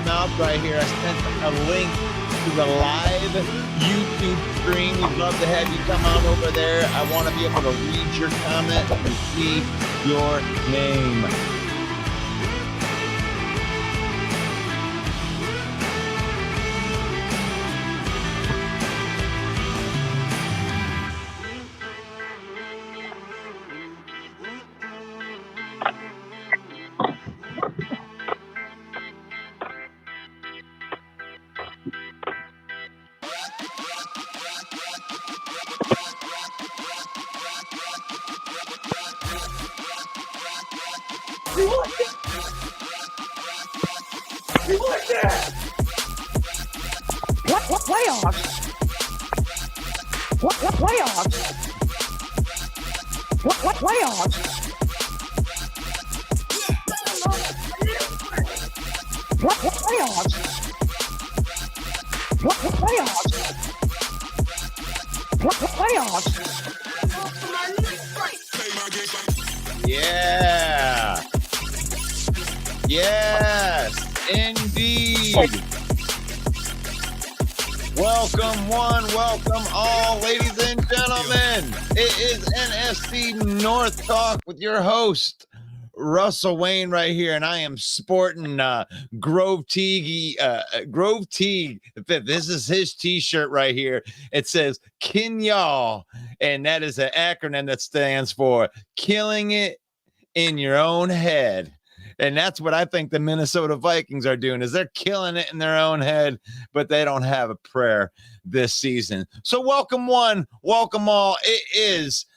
mouth right here. I sent a link to the live YouTube stream. We'd love to have you come on over there. I want to be able to read your comment and see your name. What playoffs? What playoffs? What playoffs? What playoffs? What playoffs? What playoffs? Yeah. Yes, indeed. Welcome one, welcome all, ladies and gentlemen. It is NFC North Talk with your host, Russell Wayne, right here, and I am sporting Grove Teague. Grove Teague. This is his T-shirt right here. It says "Kin y'all," and that is an acronym that stands for "Killing It in Your Own Head." And that's what I think the Minnesota Vikings are doing, is they're killing it in their own head, but they don't have a prayer this season. So welcome one, welcome all. It is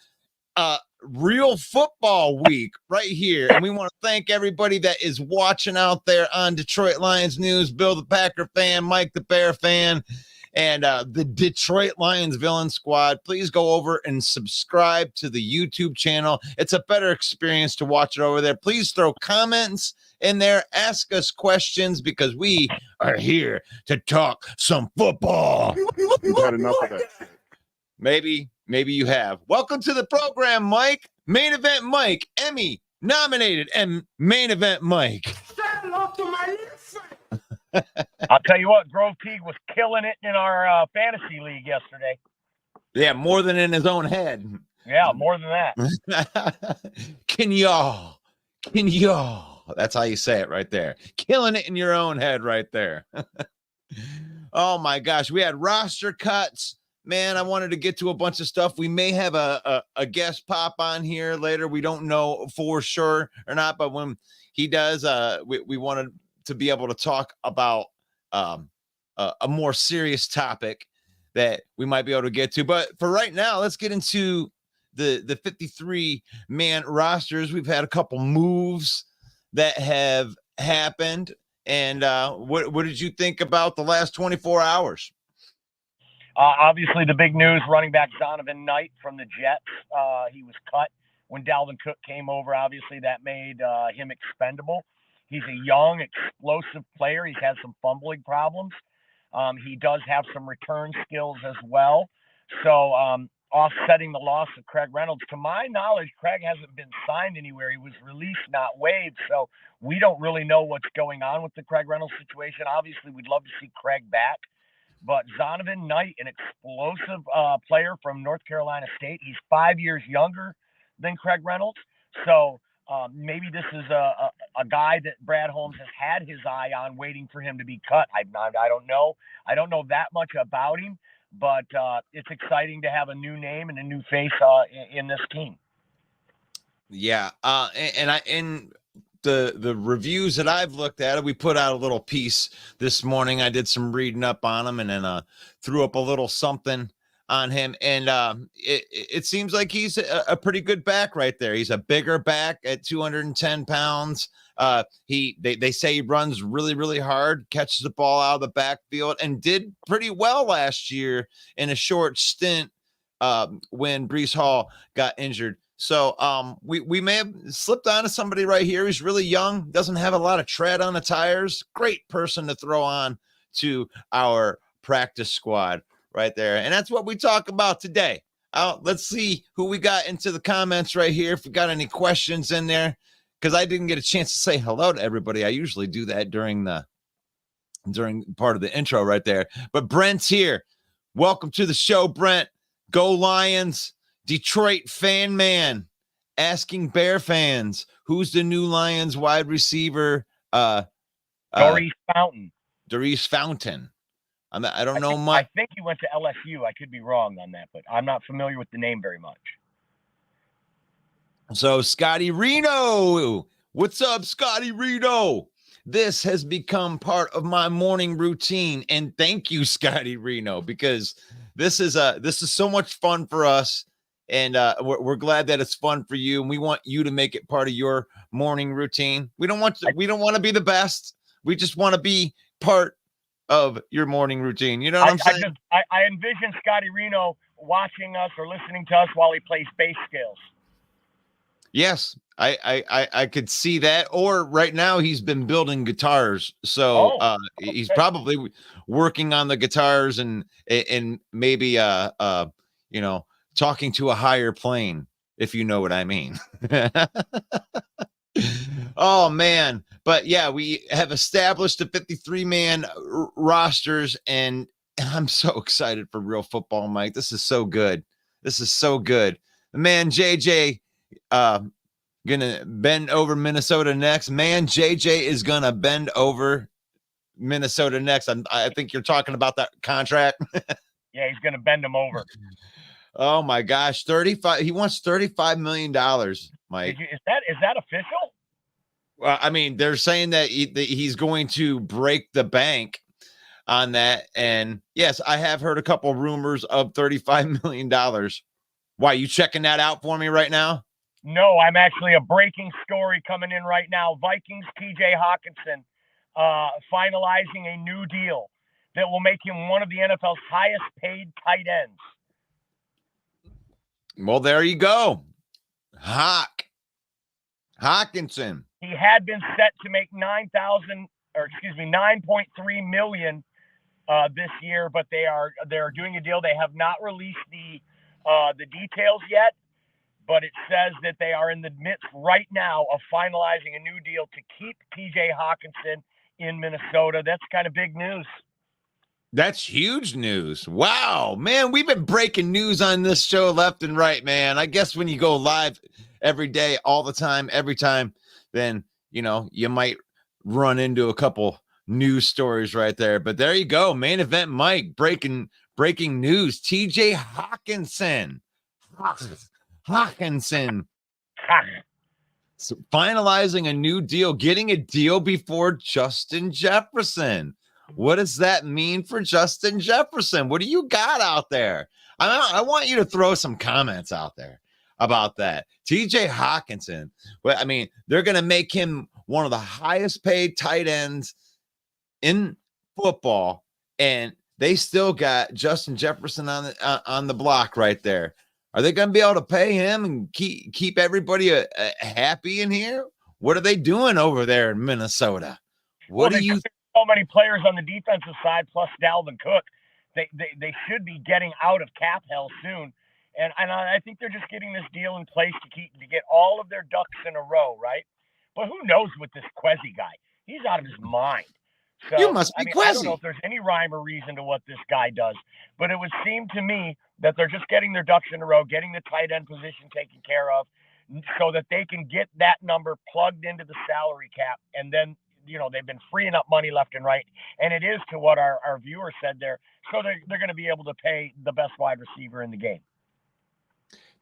real football week right here. And we want to thank everybody that is watching out there on Detroit Lions News. Bill the Packer fan, Mike the Bear fan, and the Detroit Lions Villain Squad. Please go over and subscribe to the YouTube channel. It's a better experience to watch it over there. Please throw comments in there. Ask us questions, because we are here to talk some football. You've had enough of that. Maybe you have. Welcome to the program, Mike. Main Event Mike, Emmy nominated, and Main Event Mike. Stand off to my little friend. I'll tell you what, Grove Teague was killing it in our fantasy league yesterday. Yeah, more than in his own head. Yeah, more than that. Can y'all? That's how you say it right there. Killing it in your own head right there. Oh my gosh, we had roster cuts. Man, I wanted to get to a bunch of stuff. We may have a guest pop on here later. We don't know for sure or not, but when he does, we wanted to be able to talk about a more serious topic that we might be able to get to. But for right now, let's get into the 53-man rosters. We've had a couple moves that have happened. And what did you think about the last 24 hours? Obviously, the big news, running back Zonovan Knight from the Jets. He was cut when Dalvin Cook came over. Obviously, that made him expendable. He's a young, explosive player. He's had some fumbling problems. He does have some return skills as well. So offsetting the loss of Craig Reynolds, to my knowledge, Craig hasn't been signed anywhere. He was released, not waived. So we don't really know what's going on with the Craig Reynolds situation. Obviously, we'd love to see Craig back. But Zonovan Knight, an explosive player from North Carolina State. He's 5 years younger than Craig Reynolds. So maybe this is a guy that Brad Holmes has had his eye on, waiting for him to be cut. I don't know. I don't know that much about him, but it's exciting to have a new name and a new face in this team. Yeah, and the reviews that I've looked at, we put out a little piece this morning. I did some reading up on him, and then threw up a little something on him, and it seems like he's a pretty good back right there. He's a bigger back at 210 pounds. They say he runs really, really hard, catches the ball out of the backfield, and did pretty well last year in a short stint when Breece Hall got injured. So we may have slipped onto somebody right here. He's really young, doesn't have a lot of tread on the tires. Great person to throw on to our practice squad right there. And that's what we talk about today. Let's see who we got into the comments right here. If we got any questions in there, because I didn't get a chance to say hello to everybody. I usually do that during the during part of the intro right there. But Brent's here. Welcome to the show, Brent. Go Lions. Detroit fan man asking Bear fans, who's the new Lions wide receiver? Doris Fountain. Doris Fountain. I don't know I much. think he went to LSU. I could be wrong on that, but I'm not familiar with the name very much. So Scotty Reno, what's up, Scotty Reno? This has become part of my morning routine, and thank you, Scotty Reno, because this is so much fun for us, and we're glad that it's fun for you, and we want you to make it part of your morning routine. We don't want to be the best. We just want to be part of your morning routine. You know what I'm saying? I envision Scotty Reno watching us or listening to us while he plays bass scales. Yes, I could see that. Or right now he's been building guitars, so he's probably working on the guitars and maybe talking to a higher plane, if you know what I mean. Oh man, but yeah, we have established the 53-man rosters, and I'm so excited for real football, Mike. This is so good. The man JJ gonna bend over Minnesota next. Man, JJ is gonna bend over Minnesota next. I think you're talking about that contract. Yeah, he's gonna bend him over. Oh my gosh, 35. He wants $35 million, Mike. Is that official? Well, I mean, they're saying that he's going to break the bank on that. And yes, I have heard a couple of rumors of $35 million. Why, you checking that out for me right now? No, I'm actually a breaking story coming in right now. Vikings TJ Hawkinson finalizing a new deal that will make him one of the NFL's highest paid tight ends. Well, there you go. Hawkinson. He had been set to make $9.3 million this year, but they're doing a deal. They have not released the details yet, but it says that they are in the midst right now of finalizing a new deal to keep TJ Hawkinson in Minnesota. That's kind of big news. That's huge news. Wow, man, we've been breaking news on this show left and right, man. I guess when you go live every day, all the time, every time, then, you might run into a couple news stories right there. But there you go. Main event, Mike, breaking news. TJ Hawkinson. So finalizing a new deal, getting a deal before Justin Jefferson. What does that mean for Justin Jefferson? What do you got out there? I want you to throw some comments out there about that. TJ Hawkinson. Well, I mean, they're going to make him one of the highest paid tight ends in football, and they still got Justin Jefferson on the block right there. Are they going to be able to pay him and keep everybody happy in here? What are they doing over there in Minnesota? What do you? So many players on the defensive side, plus Dalvin Cook. They should be getting out of cap hell soon, and I think they're just getting this deal in place to get all of their ducks in a row, right? But who knows with this Quezzy guy? He's out of his mind. So, you must be Quezzy. I don't know if there's any rhyme or reason to what this guy does, but it would seem to me that they're just getting their ducks in a row, getting the tight end position taken care of, so that they can get that number plugged into the salary cap, and then they've been freeing up money left and right, and it is to what our viewer said there. So they're going to be able to pay the best wide receiver in the game.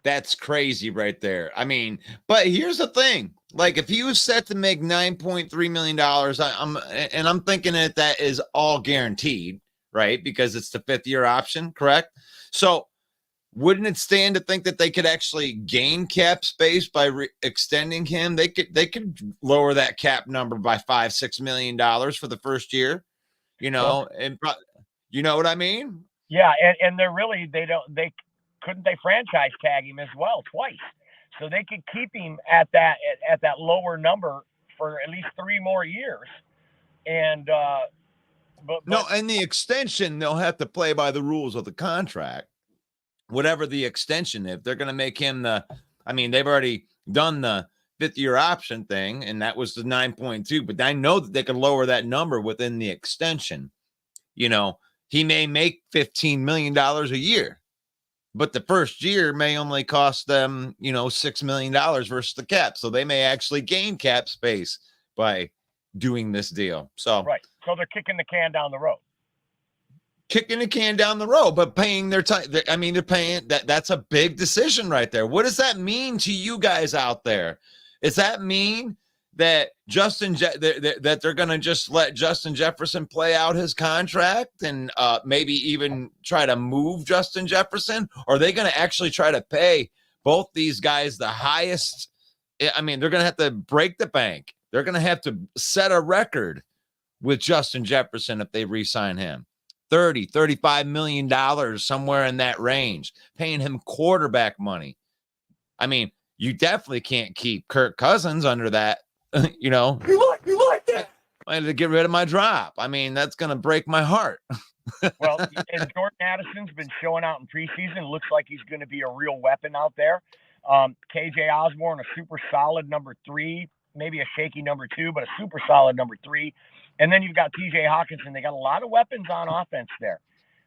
That's crazy right there. I mean, but here's the thing. Like, if he was set to make $9.3 million, I'm thinking that is all guaranteed, right? Because it's the 5th-year option, correct? So wouldn't it stand to think that they could actually gain cap space by extending him? They could lower that cap number by $5-6 million for the first year, and you know what I mean? Yeah, and couldn't they franchise tag him as well twice, so they could keep him at that lower number for at least 3 more years, and and the extension, they'll have to play by the rules of the contract. Whatever the extension, if they're going to make him they've already done the fifth-year option thing, and that was the 9.2. But I know that they could lower that number within the extension. You know, he may make $15 million a year, but the first year may only cost them, $6 million versus the cap. So they may actually gain cap space by doing this deal. So right. So they're kicking the can down the road. But paying their time. I mean, they're paying that. That's a big decision right there. What does that mean to you guys out there? Does that mean that that they're going to just let Justin Jefferson play out his contract and maybe even try to move Justin Jefferson? Or are they going to actually try to pay both these guys the highest? I mean, they're going to have to break the bank. They're going to have to set a record with Justin Jefferson if they re-sign him. $35 million, somewhere in that range, paying him quarterback money. I mean, you definitely can't keep Kirk Cousins under that. You like that? I had to get rid of my drop. I mean, that's going to break my heart. Well, and Jordan Addison's been showing out in preseason. Looks like he's going to be a real weapon out there. KJ Osborne, a super solid number 3, maybe a shaky number 2, but a super solid number 3. And then you've got TJ Hawkinson. They got a lot of weapons on offense there,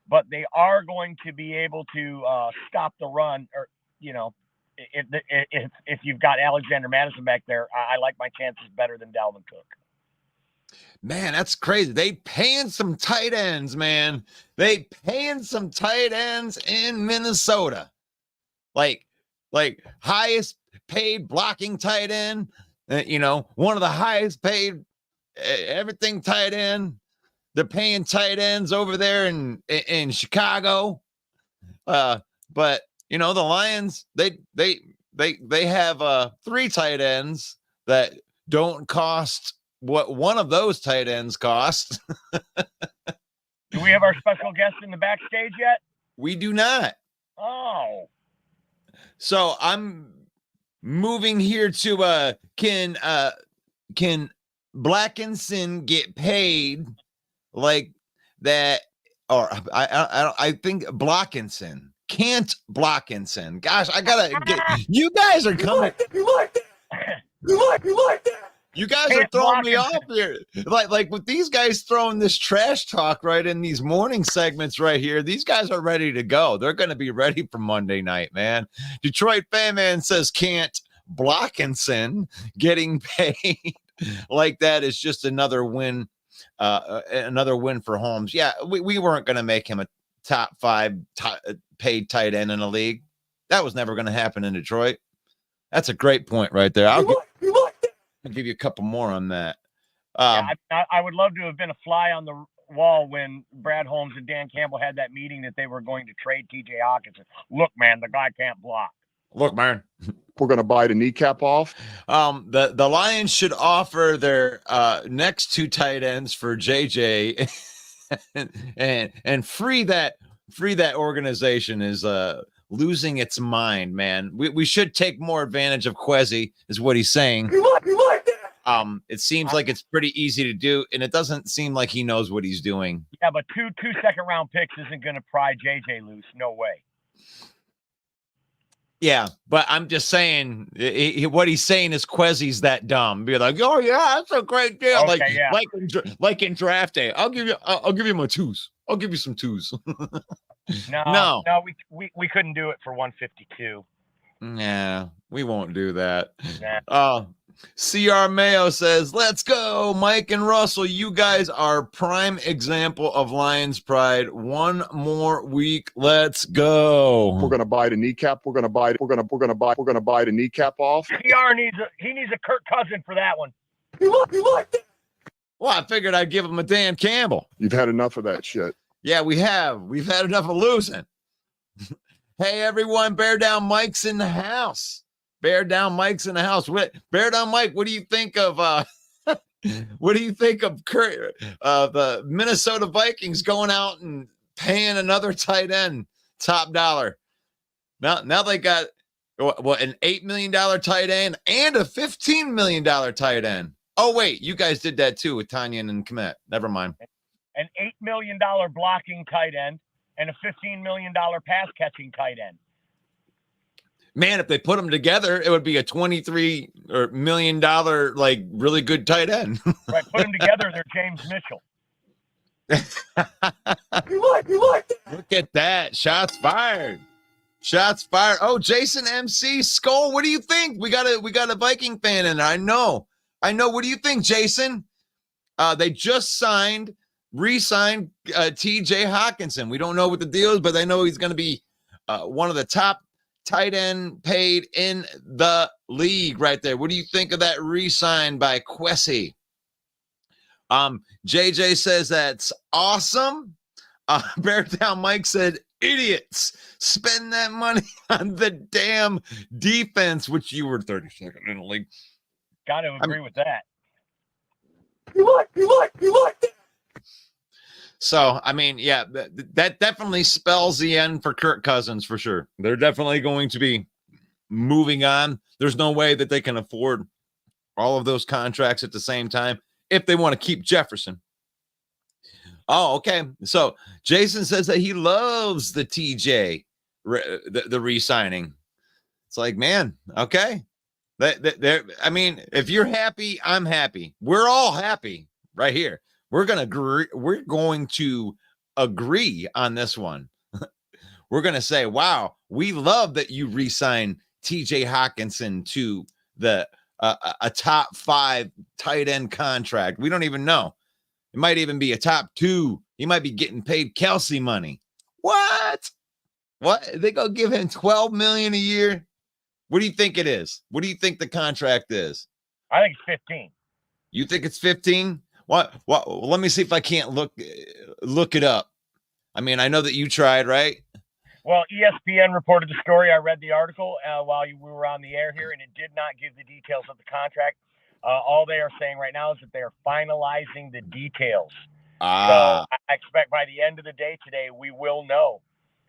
but they are going to be able to stop the run. Or, if you've got Alexander Madison back there, I like my chances better than Dalvin Cook. Man, that's crazy. They paying some tight ends, man. They paying some tight ends in Minnesota. Like highest paid blocking tight end, one of the highest paid everything tight end. They're paying tight ends over there in Chicago. But the Lions, they have 3 tight ends that don't cost what one of those tight ends cost. Do we have our special guest in the backstage yet? We do not. Oh. So I'm moving here to can Blackinson get paid like that? Or I think Blockinson. Can't Blockinson. Gosh, I gotta get you guys are coming. You like that? You guys are throwing me off here. Like with these guys throwing this trash talk right in these morning segments right here. These guys are ready to go. They're going to be ready for Monday night, man. Detroit Fan Man says can't Blockinson getting paid like that is just another win for Holmes. Yeah, we weren't going to make him a top 5 paid tight end in the league. That was never going to happen in Detroit. That's a great point right there. I'll give you a couple more on that. I would love to have been a fly on the wall when Brad Holmes and Dan Campbell had that meeting that they were going to trade TJ Hawkinson. Look, man, the guy can't block. Look, man, we're going to bite a kneecap off. The Lions should offer their next 2 tight ends for JJ and free that organization is losing its mind, man. We should take more advantage of Kwesi, is what he's saying. You like that? It seems like it's pretty easy to do, and it doesn't seem like he knows what he's doing. Yeah, but two second-round picks isn't going to pry JJ loose. No way. Yeah, but I'm just saying, what he's saying is Kwesi's that dumb. Be like, oh yeah, that's a great deal. Okay, like in draft day, I'll give you my 2s. I'll give you some 2s. No, we couldn't do it for 152. Yeah, we won't do that. Nah. CR Mayo says, let's go, Mike and Russell. You guys are prime example of Lions pride. One more week. Let's go. We're going to bite a kneecap. We're going to bite a kneecap off. CR needs a Kirk Cousins for that one. You like that? Well, I figured I'd give him a Dan Campbell. You've had enough of that shit. Yeah, we have. We've had enough of losing. Hey, everyone, Bear Down Mike's in the house. Bear Down Mike's in the house. Bear Down Mike, what do you think of what do you think of the Minnesota Vikings going out and paying another tight end top dollar? Now they got an $8 million tight end and a $15 million tight end. Oh wait, you guys did that too with Tanyan and Kmet. Never mind. An $8 million blocking tight end and a $15 million pass catching tight end. Man, if they put them together, it would be a $23 million like really good tight end. Right, put them together, they're James Mitchell. You like that? Look at that. Shots fired. Shots fired. Oh, Jason MC Skull. What do you think? We got a Viking fan in there. I know. What do you think, Jason? They just re-signed TJ Hawkinson. We don't know what the deal is, but I know he's going to be one of the top tight end paid in the league right there. What do you think of that re-sign by Quessy? JJ says that's awesome. Beartown Mike said, idiots, spend that money on the damn defense, which you were 32nd in the league. Got to agree with that. You like that? So, I mean, yeah, that definitely spells the end for Kirk Cousins for sure. They're definitely going to be moving on. There's no way that they can afford all of those contracts at the same time if they want to keep Jefferson. Oh, okay. So Jason says that he loves the TJ, the re-signing. It's like, man, okay. I mean, if you're happy, I'm happy. We're all happy right here. We're going to agree on this one. We're going to say, wow, we love that you re-signed TJ Hawkinson to the a top 5 tight end contract. We don't even know. It might even be a top 2. He might be getting paid Kelsey money. What? They gonna give him $12 million a year? What do you think it is? What do you think the contract is? I think it's 15. You think it's 15? What? Let me see if I can't look it up. I mean, I know that you tried, right? Well, ESPN reported the story. I read the article while we were on the air here, and it did not give the details of the contract. All they are saying right now is that they are finalizing the details. So I expect by the end of the day today, we will know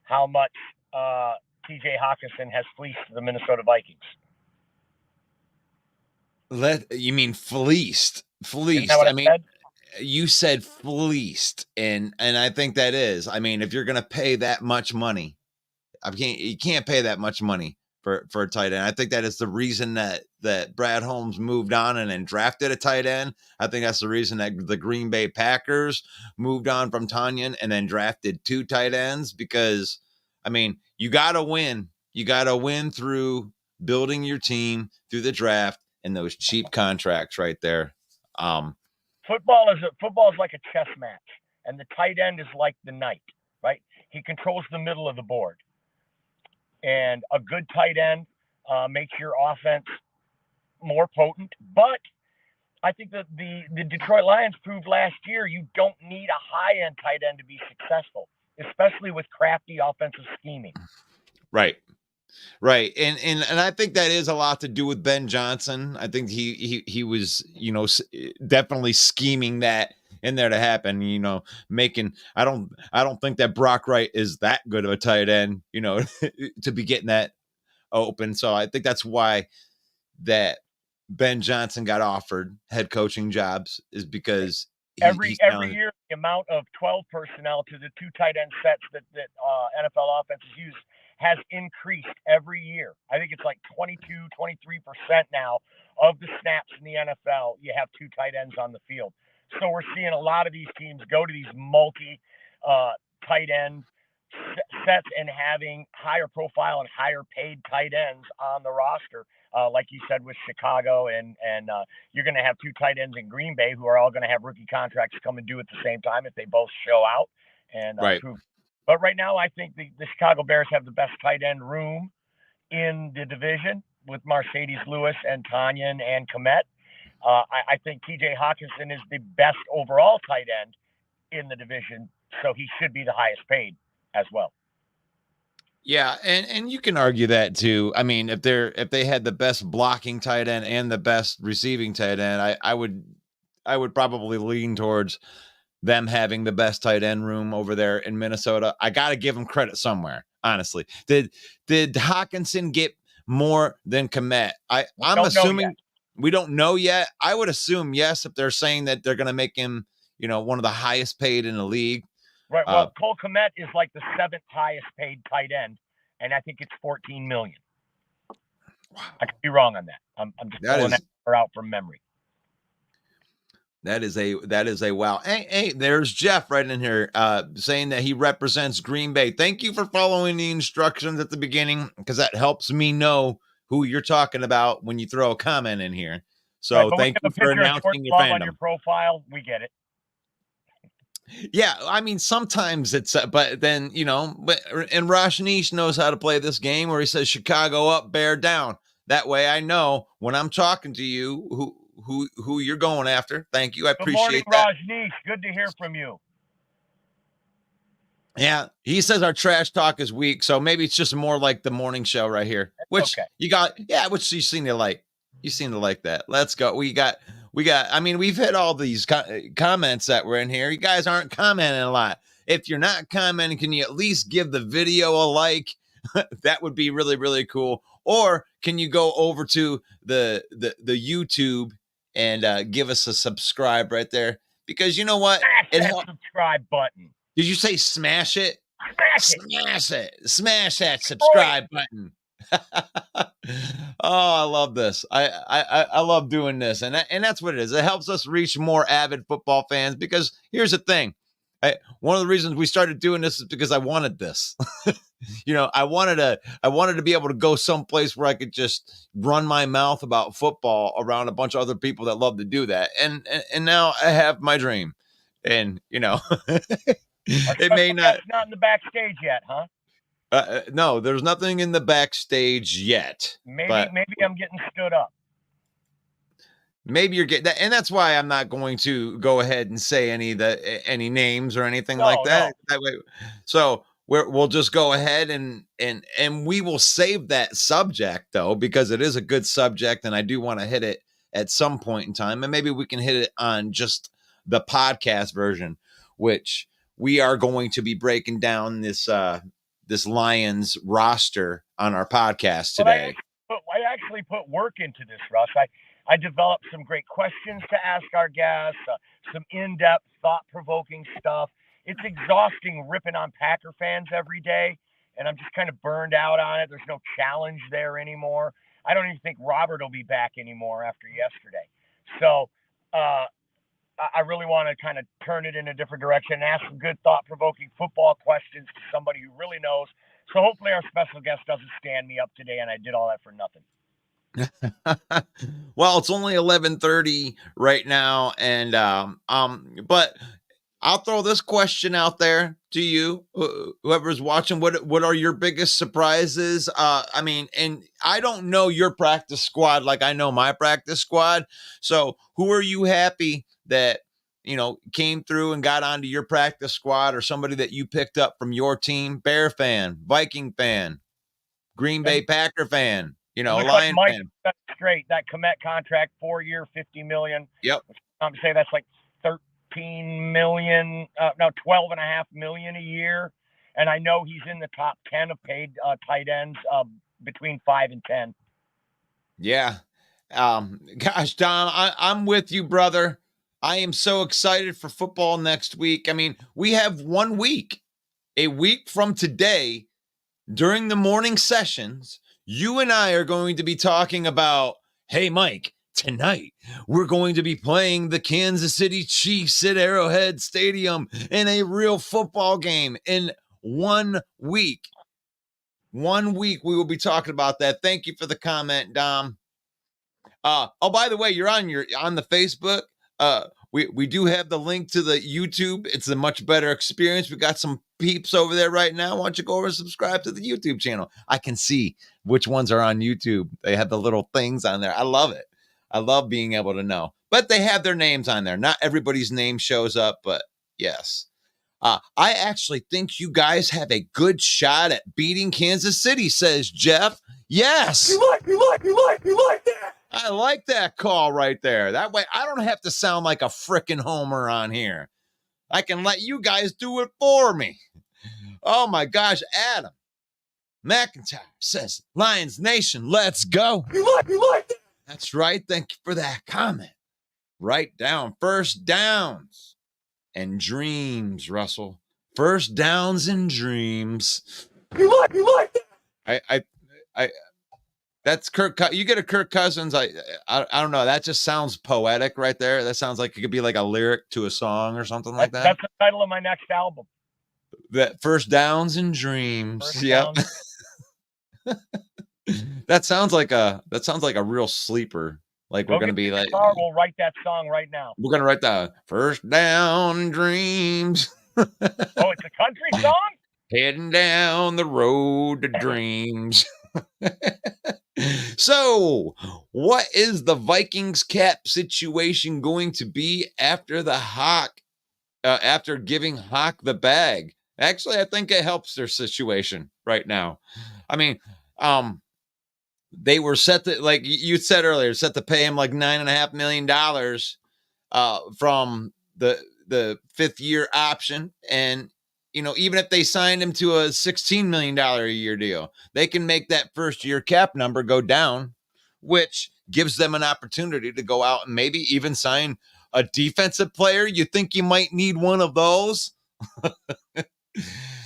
how much TJ Hawkinson has fleeced the Minnesota Vikings. You mean fleeced? Fleeced. I mean, said? You said fleeced, and I think that is. I mean, if you're going to pay that much money, you can't pay that much money for a tight end. I think that is the reason that Brad Holmes moved on and then drafted a tight end. I think that's the reason that the Green Bay Packers moved on from Tanyan and then drafted 2 tight ends, because, I mean, you got to win. You got to win through building your team, through the draft, and those cheap contracts right there. Football is like a chess match, and the tight end is like the knight, right? He controls the middle of the board. And a good tight end makes your offense more potent. But I think that the Detroit Lions proved last year you don't need a high-end tight end to be successful, especially with crafty offensive scheming. Right. And I think that is a lot to do with Ben Johnson. I think he was, definitely scheming that in there to happen, I don't think that Brock Wright is that good of a tight end, to be getting that open. So I think that's why that Ben Johnson got offered head coaching jobs, is because every year the amount of 12 personnel to the 2 tight end sets that NFL offenses use has increased every year. I think it's like 22, 23% now of the snaps in the NFL. You have 2 tight ends on the field. So we're seeing a lot of these teams go to these multi tight end sets and having higher profile and higher paid tight ends on the roster. Like you said with Chicago, and you're going to have 2 tight ends in Green Bay who are all going to have rookie contracts come and do at the same time if they both show out and prove. But right now, I think the Chicago Bears have the best tight end room in the division with Mercedes Lewis and Tanyan and Kmet. I think TJ Hawkinson is the best overall tight end in the division, so he should be the highest paid as well. Yeah, and you can argue that too. I mean, if they had the best blocking tight end and the best receiving tight end, I would probably lean towards them having the best tight end room over there in Minnesota. I got to give them credit somewhere, honestly. Did Hawkinson get more than Kmet? I'm assuming we don't know yet. I would assume yes, if they're saying that they're going to make him, one of the highest paid in the league. Right. Well, Cole Kmet is like the 7th highest paid tight end, and I think it's $14 million. Wow. I could be wrong on that. I'm just pulling that out from memory. That is a wow. Hey, there's Jeff right in here saying that he represents Green Bay. Thank you for following the instructions at the beginning, because that helps me know who you're talking about when you throw a comment in here. So right, thank you for announcing your fandom. On your profile, we get it. Yeah, I mean, sometimes it's, but then, and Rajneesh knows how to play this game where he says Chicago up, Bear down. That way I know when I'm talking to you who you're going after. Thank you. I appreciate that. Good morning, Rajneesh. Good to hear from you. Yeah, he says our trash talk is weak, so maybe it's just more like the morning show right here, which you got. Yeah, which you seem to like. You seem to like that. Let's go. We got. I mean, we've hit all these comments that were in here. You guys aren't commenting a lot. If you're not commenting, can you at least give the video a like? That would be really, really cool. Or can you go over to the YouTube and give us a subscribe right there? Because you know what? Smash that subscribe button. Did you say smash it? Smash it. Smash that subscribe button. Oh, I love this. I love doing this. And that's what it is. It helps us reach more avid football fans, because here's the thing. One of the reasons we started doing this is because I wanted this. I wanted to be able to go someplace where I could just run my mouth about football around a bunch of other people that love to do that. And now I have my dream. And, it may not in the backstage yet, huh? No, there's nothing in the backstage yet. Maybe I'm getting stood up. Maybe you're getting that, and that's why I'm not going to go ahead and say any names or anything like that. No. That way, so we'll just go ahead and we will save that subject though, because it is a good subject, and I do want to hit it at some point in time, and maybe we can hit it on just the podcast version, which we are going to be breaking down this Lions roster on our podcast today. I actually put work into this, Russ. I developed some great questions to ask our guests, some in-depth, thought-provoking stuff. It's exhausting ripping on Packer fans every day, and I'm just kind of burned out on it. There's no challenge there anymore. I don't even think Robert will be back anymore after yesterday. So I really want to kind of turn it in a different direction and ask some good, thought-provoking football questions to somebody who really knows. So hopefully our special guest doesn't stand me up today, and I did all that for nothing. Well, it's only 11:30 right now, and but I'll throw this question out there to you, whoever's watching. What are your biggest surprises? I mean, and I don't know your practice squad like I know my practice squad. So who are you happy that came through and got onto your practice squad, or somebody that you picked up from your team? Bear fan, Viking fan, Green Bay Packer fan. Lion fan. That's straight. That Komet contract, 4-year, $50 million. Yep. I'm saying that's like $13 million, no, $12.5 million a year. And I know he's in the top 10 of paid tight ends, between 5 and 10. Yeah. Gosh, Dom, I'm with you, brother. I am so excited for football next week. I mean, we have 1 week, a week from today, during the morning sessions. You and I are going to be talking about, hey, Mike, tonight we're going to be playing the Kansas City Chiefs at Arrowhead Stadium in a real football game in 1 week. 1 week we will be talking about that. Thank you for the comment, Dom. Oh, by the way, you're on the Facebook. We do have the link to the YouTube. It's a much better experience. We got some peeps over there right now. Why don't you go over and subscribe to the YouTube channel? I can see which ones are on YouTube. They have the little things on there. I love it. I love being able to know. But they have their names on there. Not everybody's name shows up, but yes. I actually think you guys have a good shot at beating Kansas City, says Jeff. Yes. You like that. I like that call right there. That way I don't have to sound like a frickin' homer on here. I can let you guys do it for me. Oh my gosh, Adam McIntyre says, Lions Nation, let's go. You like that. That's right. Thank you for that comment. Write down first downs and dreams, Russell. First downs and dreams. You like that. That's You get a Kirk Cousins. I don't know. That just sounds poetic right there. That sounds like it could be like a lyric to a song or something like that. That's the title of my next album. That First Downs and Dreams. First Yep. Down. That sounds like a real sleeper. Like we're gonna be like, we'll write that song right now. we're gonna write the First Down Dreams. Oh, it's a country song? Heading down the road to dreams. So, what is the Vikings cap situation going to be after the Hawk, after giving Hawk the bag? Actually, I think it helps their situation right now. I mean, they were set to, like you said earlier, set to pay him like $9.5 million from the 5th year option. And, you know, even if they signed him to a $16 million a year deal, they can make that first year cap number go down, which gives them an opportunity to go out and maybe even sign a defensive player. You think you might need one of those?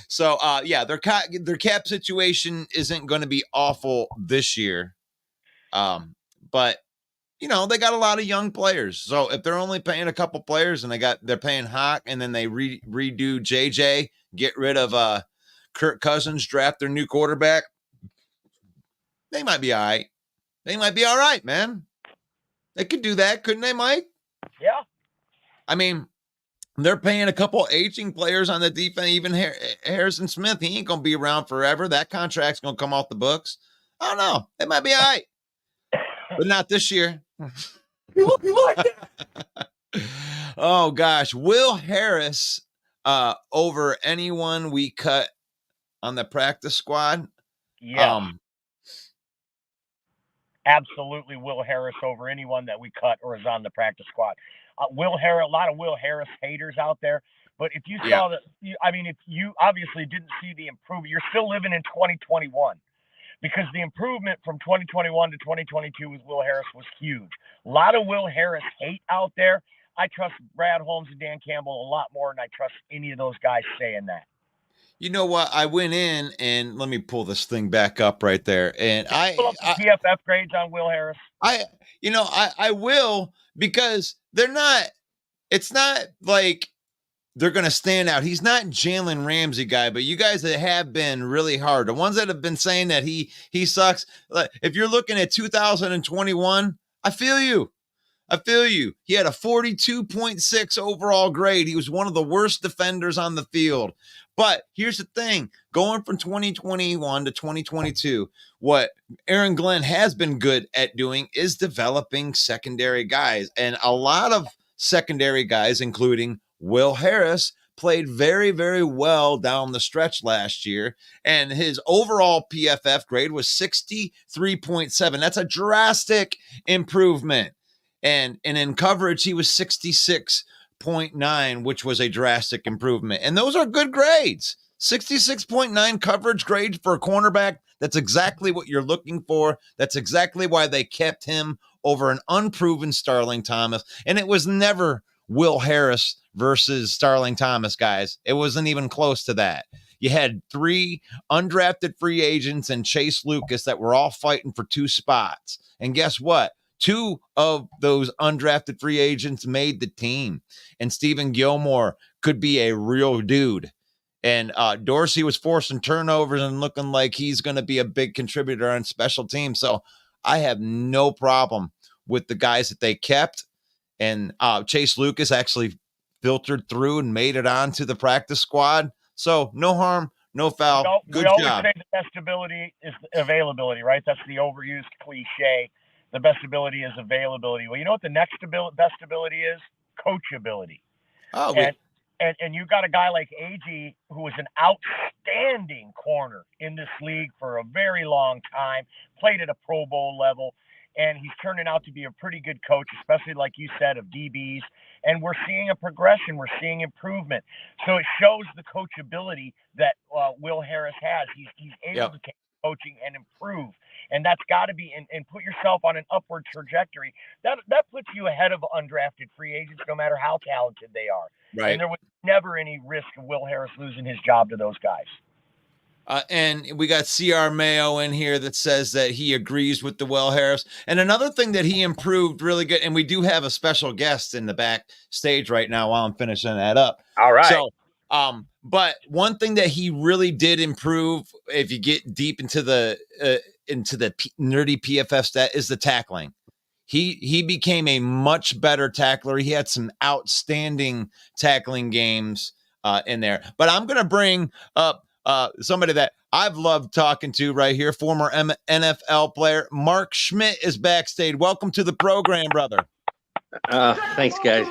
So, yeah, their cap situation isn't going to be awful this year. But, you know, they got a lot of young players. So if they're only paying a couple players and they're paying Hawk and then they redo JJ, get rid of Kirk Cousins, draft their new quarterback, they might be all right. They might be all right, man. They could do that, couldn't they, Mike? Yeah. I mean, they're paying a couple aging players on the defense. Even Harrison Smith, he ain't going to be around forever. That contract's going to come off the books. I don't know. It might be all right, but not this year. You like that? Oh, gosh. Will Harris over anyone we cut on the practice squad? Yeah. Absolutely Will Harris over anyone that we cut or is on the practice squad. Will Harris, a lot of Will Harris haters out there. But if you saw if you obviously didn't see the improvement, you're still living in 2021 because the improvement from 2021 to 2022 with Will Harris was huge. A lot of Will Harris hate out there. I trust Brad Holmes and Dan Campbell a lot more than I trust any of those guys saying that. You know what? I went in and let me pull this thing back up right there. And pull up the PFF grades on Will Harris. I will, because it's not like they're going to stand out. He's not Jalen Ramsey guy, but you guys that have been really hard, the ones that have been saying that he sucks. If you're looking at 2021, I feel you. He had a 42.6 overall grade. He was one of the worst defenders on the field. But here's the thing, going from 2021 to 2022, what Aaron Glenn has been good at doing is developing secondary guys. And a lot of secondary guys, including Will Harris, played very, very well down the stretch last year. And his overall PFF grade was 63.7. That's a drastic improvement. And in coverage, he was 66.9, which was a drastic improvement. And those are good grades. 66.9 coverage grade for a cornerback. That's exactly what you're looking for. That's exactly why they kept him over an unproven Starling Thomas. And it was never Will Harris versus Starling Thomas, guys. It wasn't even close to that. You had 3 undrafted free agents and Chase Lucas that were all fighting for 2 spots. And guess what? 2 of those undrafted free agents made the team, and Stephen Gilmore could be a real dude. And Dorsey was forcing turnovers and looking like he's going to be a big contributor on special teams. So I have no problem with the guys that they kept. And Chase Lucas actually filtered through and made it onto the practice squad. So no harm, no foul. Good job. We always say the best ability is availability, right? That's the overused cliche. The best ability is availability. Well, you know what the next best ability is? Coachability. Oh, and you got a guy like AG who was an outstanding corner in this league for a very long time, played at a Pro Bowl level, and he's turning out to be a pretty good coach, especially like you said, of DBs. And we're seeing a progression. We're seeing improvement. So it shows the coachability that Will Harris has. He's able to take coaching and improve. And that's got to be and put yourself on an upward trajectory. That puts you ahead of undrafted free agents, no matter how talented they are. Right. And there was never any risk of Will Harris losing his job to those guys. And we got CR Mayo in here that says that he agrees with the Will Harris. And another thing that he improved really good, and we do have a special guest in the backstage right now while I'm finishing that up. All right. So, but one thing that he really did improve, if you get deep into the nerdy PFF stat, is the tackling. He became a much better tackler. He had some outstanding tackling games in there. But I'm going to bring up somebody that I've loved talking to right here, former NFL player Mark Schmidt is backstage. Welcome to the program, brother. Thanks, guys.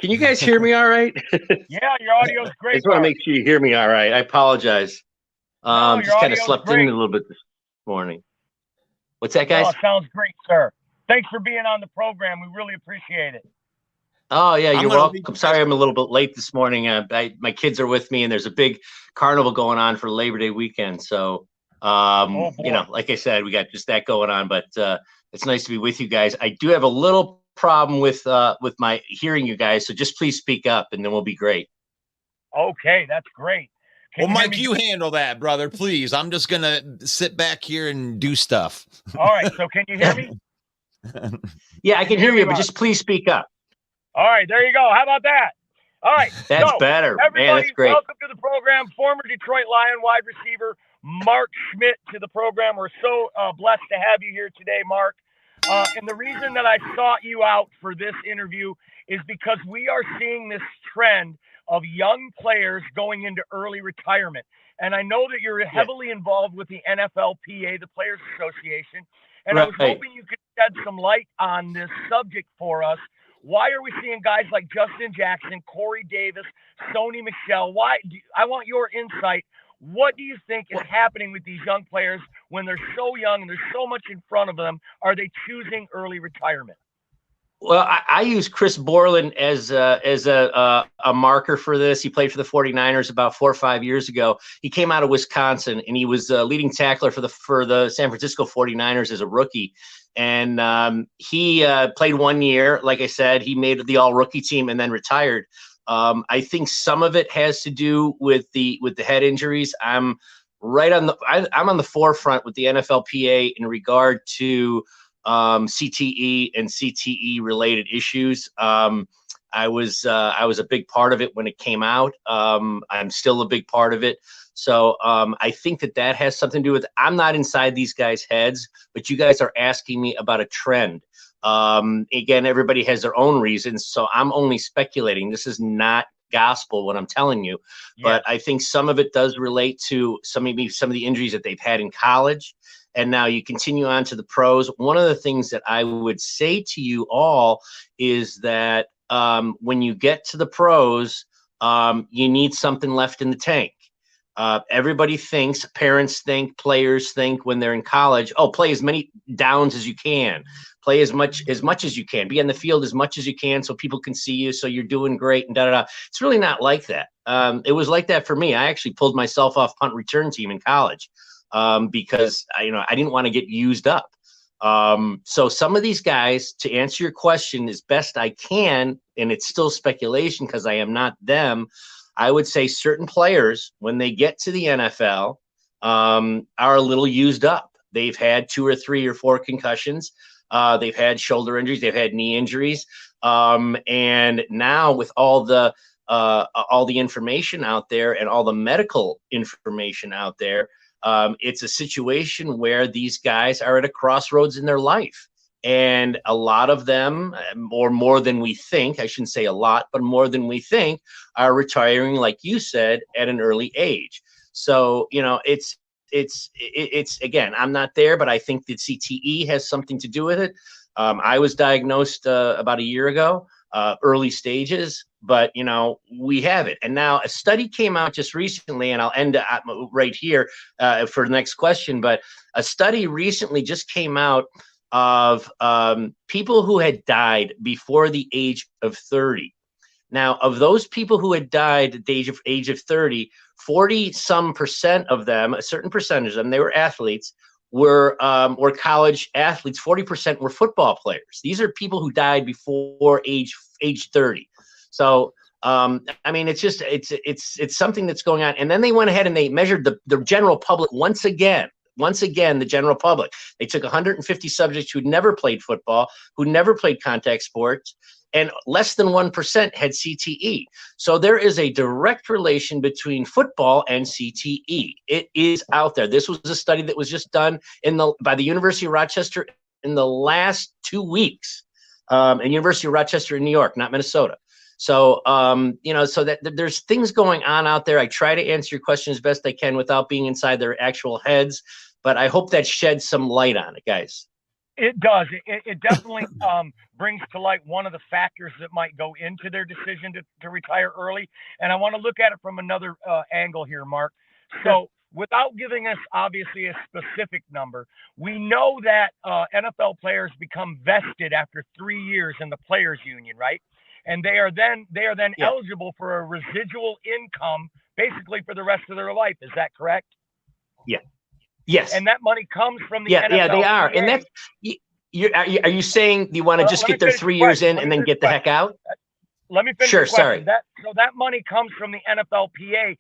Can you guys hear me all right? Yeah, your audio's I great. just want to make sure you hear me all right. I apologize. No, Just kind of audio's slept great. in a little bit this morning. What's that, guys? Oh, sounds great, sir. Thanks for being on the program. We really appreciate it. Oh, yeah, you're welcome. leave- Sorry I'm a little bit late this morning. My kids are with me, and there's a big carnival going on for Labor Day weekend. So, you know, like I said, we got just that going on. But it's nice to be with you guys. I do have a little problem with my hearing you guys, so just please speak up, and then we'll be great. Okay, that's great. Well, Mike, you handle that, brother, please. I'm just going to sit back here and do stuff. All right, so can you hear me? Yeah, I can hear you, but just please speak up. All right, there you go. How about that? All right. That's better. Everybody, Man, that's great. Welcome to the program. Former Detroit Lion wide receiver Mark Schmidt to the program. We're so blessed to have you here today, Mark. And the reason that I sought you out for this interview is because we are seeing this trend of young players going into early retirement. And I know that you're heavily involved with the NFLPA, the Players Association. And I was hoping you could shed some light on this subject for us. Why are we seeing guys like Justin Jackson, Corey Davis, Sony Michel? I want your insight. What do you think is happening with these young players when they're so young and there's so much in front of them? Are they choosing early retirement? Well, I use Chris Borland as a marker for this. He played for the 49ers about 4 or 5 years ago. He came out of Wisconsin, and he was leading tackler for the San Francisco 49ers as a rookie. And he played 1 year. Like I said, he made the all-rookie team and then retired. I think some of it has to do with the head injuries. I'm on the forefront with the NFLPA in regard to CTE and CTE related issues. I was a big part of it when it came out. I'm still a big part of it. So I think that has something to do with it. I'm not inside these guys' heads, but you guys are asking me about a trend. Again, everybody has their own reasons, so I'm only speculating. This is not gospel, what I'm telling you. But I think some of it does relate to some of the injuries that they've had in college. And now you continue on to the pros. One of the things that I would say to you all is that when you get to the pros, you need something left in the tank. Everybody thinks, parents think, players think when they're in college, play as many downs as you can, play as much as you can, be on the field as much as you can so people can see you, so you're doing great and da-da-da. It's really not like that. It was like that for me. I actually pulled myself off punt return team in college because I didn't want to get used up. So some of these guys, to answer your question as best I can, and it's still speculation because I am not them, I would say certain players, when they get to the NFL, are a little used up. They've had 2 or 3 or 4 concussions. They've had shoulder injuries. They've had knee injuries. And now with all the information out there and all the medical information out there, it's a situation where these guys are at a crossroads in their life. And a lot of them, or more than we think, I shouldn't say a lot, but more than we think, are retiring, like you said, at an early age. So, it's again, I'm not there, but I think that CTE has something to do with it. I was diagnosed about a year ago, early stages, but, we have it. And now a study came out just recently, and I'll end right here for the next question, but a study recently just came out of people who had died before the age of 30. Now, of those people who had died at the age of 30, 40% of them, a certain percentage of them, they were athletes, were college athletes. 40% were football players. These are people who died before age 30. So I mean, it's something that's going on. And then they went ahead and they measured the general public once again. Once again, the general public. They took 150 subjects who'd never played football, who never played contact sports, and less than 1% had CTE. So there is a direct relation between football and CTE. It is out there. This was a study that was just done by the University of Rochester in the last 2 weeks, and University of Rochester in New York, not Minnesota. So, so that there's things going on out there. I try to answer your question as best I can without being inside their actual heads, but I hope that sheds some light on it, guys. It does. It definitely brings to light one of the factors that might go into their decision to retire early. And I want to look at it from another angle here, Mark. So without giving us obviously a specific number, we know that NFL players become vested after 3 years in the players union, right? And they are then eligible for a residual income basically for the rest of their life. Is that correct? Yeah. Yes. And that money comes from the NFL. Yeah, they are. PA. And that's are you saying you want to just get their 3 years in and then get the heck out? Let me finish. Sure. The question. Sorry. So that money comes from the NFLPA,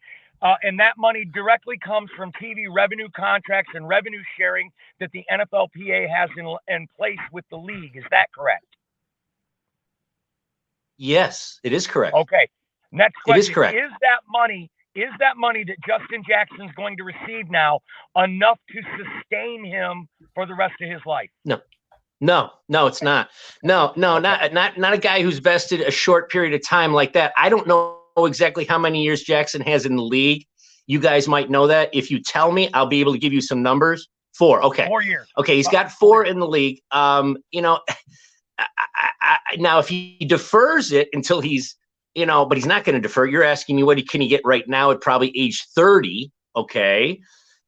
and that money directly comes from TV revenue contracts and revenue sharing that the NFLPA has in place with the league. Is that correct? Yes, it is correct. Okay. Next question. It is correct. Is that money that Justin Jackson's going to receive now enough to sustain him for the rest of his life? No, it's not. No, not a guy who's vested a short period of time like that. I don't know exactly how many years Jackson has in the league. You guys might know that. If you tell me, I'll be able to give you some numbers. 4. Okay. 4 years. Okay. He's got 4 in the league. Now if he defers it until he's, but he's not going to defer. You're asking me what can he get right now at probably age 30. Okay.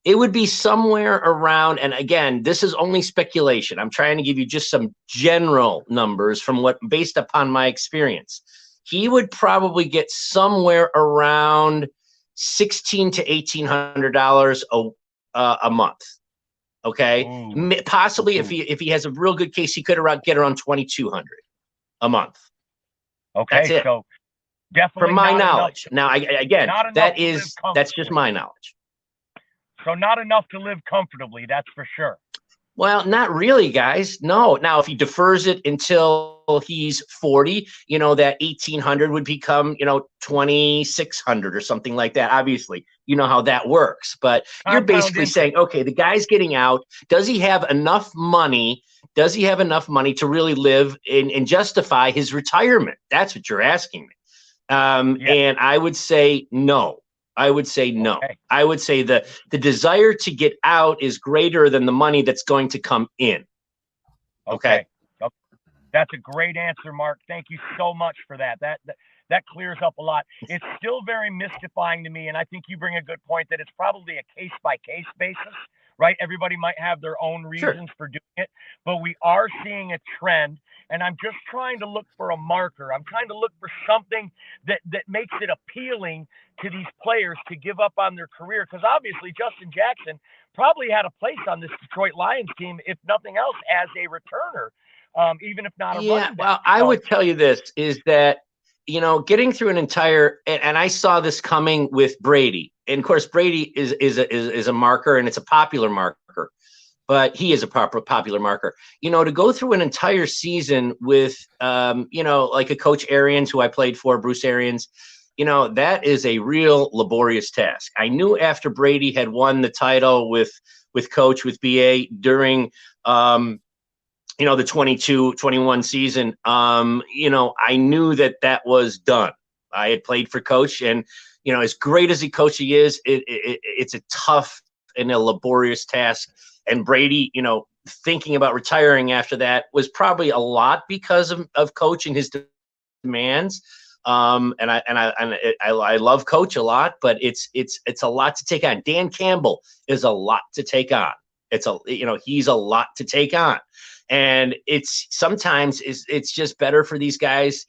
It would be somewhere around, and again, this is only speculation. I'm trying to give you just some general numbers based upon my experience. He would probably get somewhere around $1,600 to $1,800 a month. Okay, possibly if he has a real good case, he could get around $2,200 a month. Okay, that's it. So definitely from my knowledge. Now, that's just my knowledge. So not enough to live comfortably, that's for sure. Well, not really, guys. No. Now, if he defers it until he's 40, that 1,800 would become, 2,600 or something like that. Obviously, you know how that works. But you're basically saying, okay, the guy's getting out. Does he have enough money? Does he have enough money to really live and justify his retirement? That's what you're asking me. And I would say no. Okay. I would say the desire to get out is greater than the money that's going to come in. Okay. That's a great answer, Mark. Thank you so much for that. That clears up a lot. It's still very mystifying to me, and I think you bring a good point that it's probably a case-by-case basis, right? Everybody might have their own reasons for doing it, but we are seeing a trend, and I'm just trying to look for a marker. I'm trying to look for something that makes it appealing to these players to give up on their career, because obviously Justin Jackson probably had a place on this Detroit Lions team, if nothing else, as a returner, even if not a running back. Well, I would tell you this, is that, getting through an entire, and I saw this coming with Brady. And of course, Brady is a marker, and it's a popular marker, but he is a popular marker. To go through an entire season with, like a Coach Arians, who I played for, Bruce Arians, that is a real laborious task. I knew after Brady had won the title with Coach, with BA during, the 22-21 season, I knew that was done. I had played for Coach, and, as great as he is, it's a tough and a laborious task. And Brady, thinking about retiring after that was probably a lot because of Coach and his demands. And I love Coach a lot, but it's a lot to take on. Dan Campbell is a lot to take on. He's a lot to take on. And sometimes it's just better for these guys,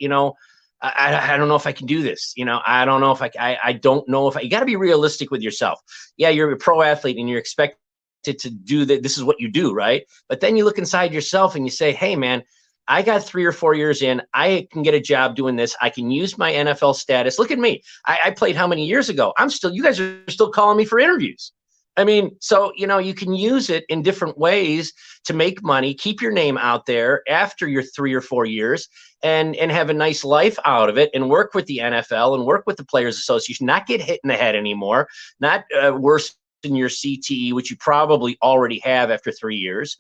I don't know if I can do this. I don't know if I don't know if you got to be realistic with yourself. Yeah, you're a pro athlete and you're expected to do that. This is what you do, right? But then you look inside yourself and you say, hey, man, I got 3 or 4 years in. I can get a job doing this. I can use my NFL status. Look at me. I played how many years ago? You guys are still calling me for interviews. I mean, so, you can use it in different ways to make money, keep your name out there after your 3 or 4 years and have a nice life out of it and work with the NFL and work with the Players Association, not get hit in the head anymore, not worse than your CTE, which you probably already have after 3 years.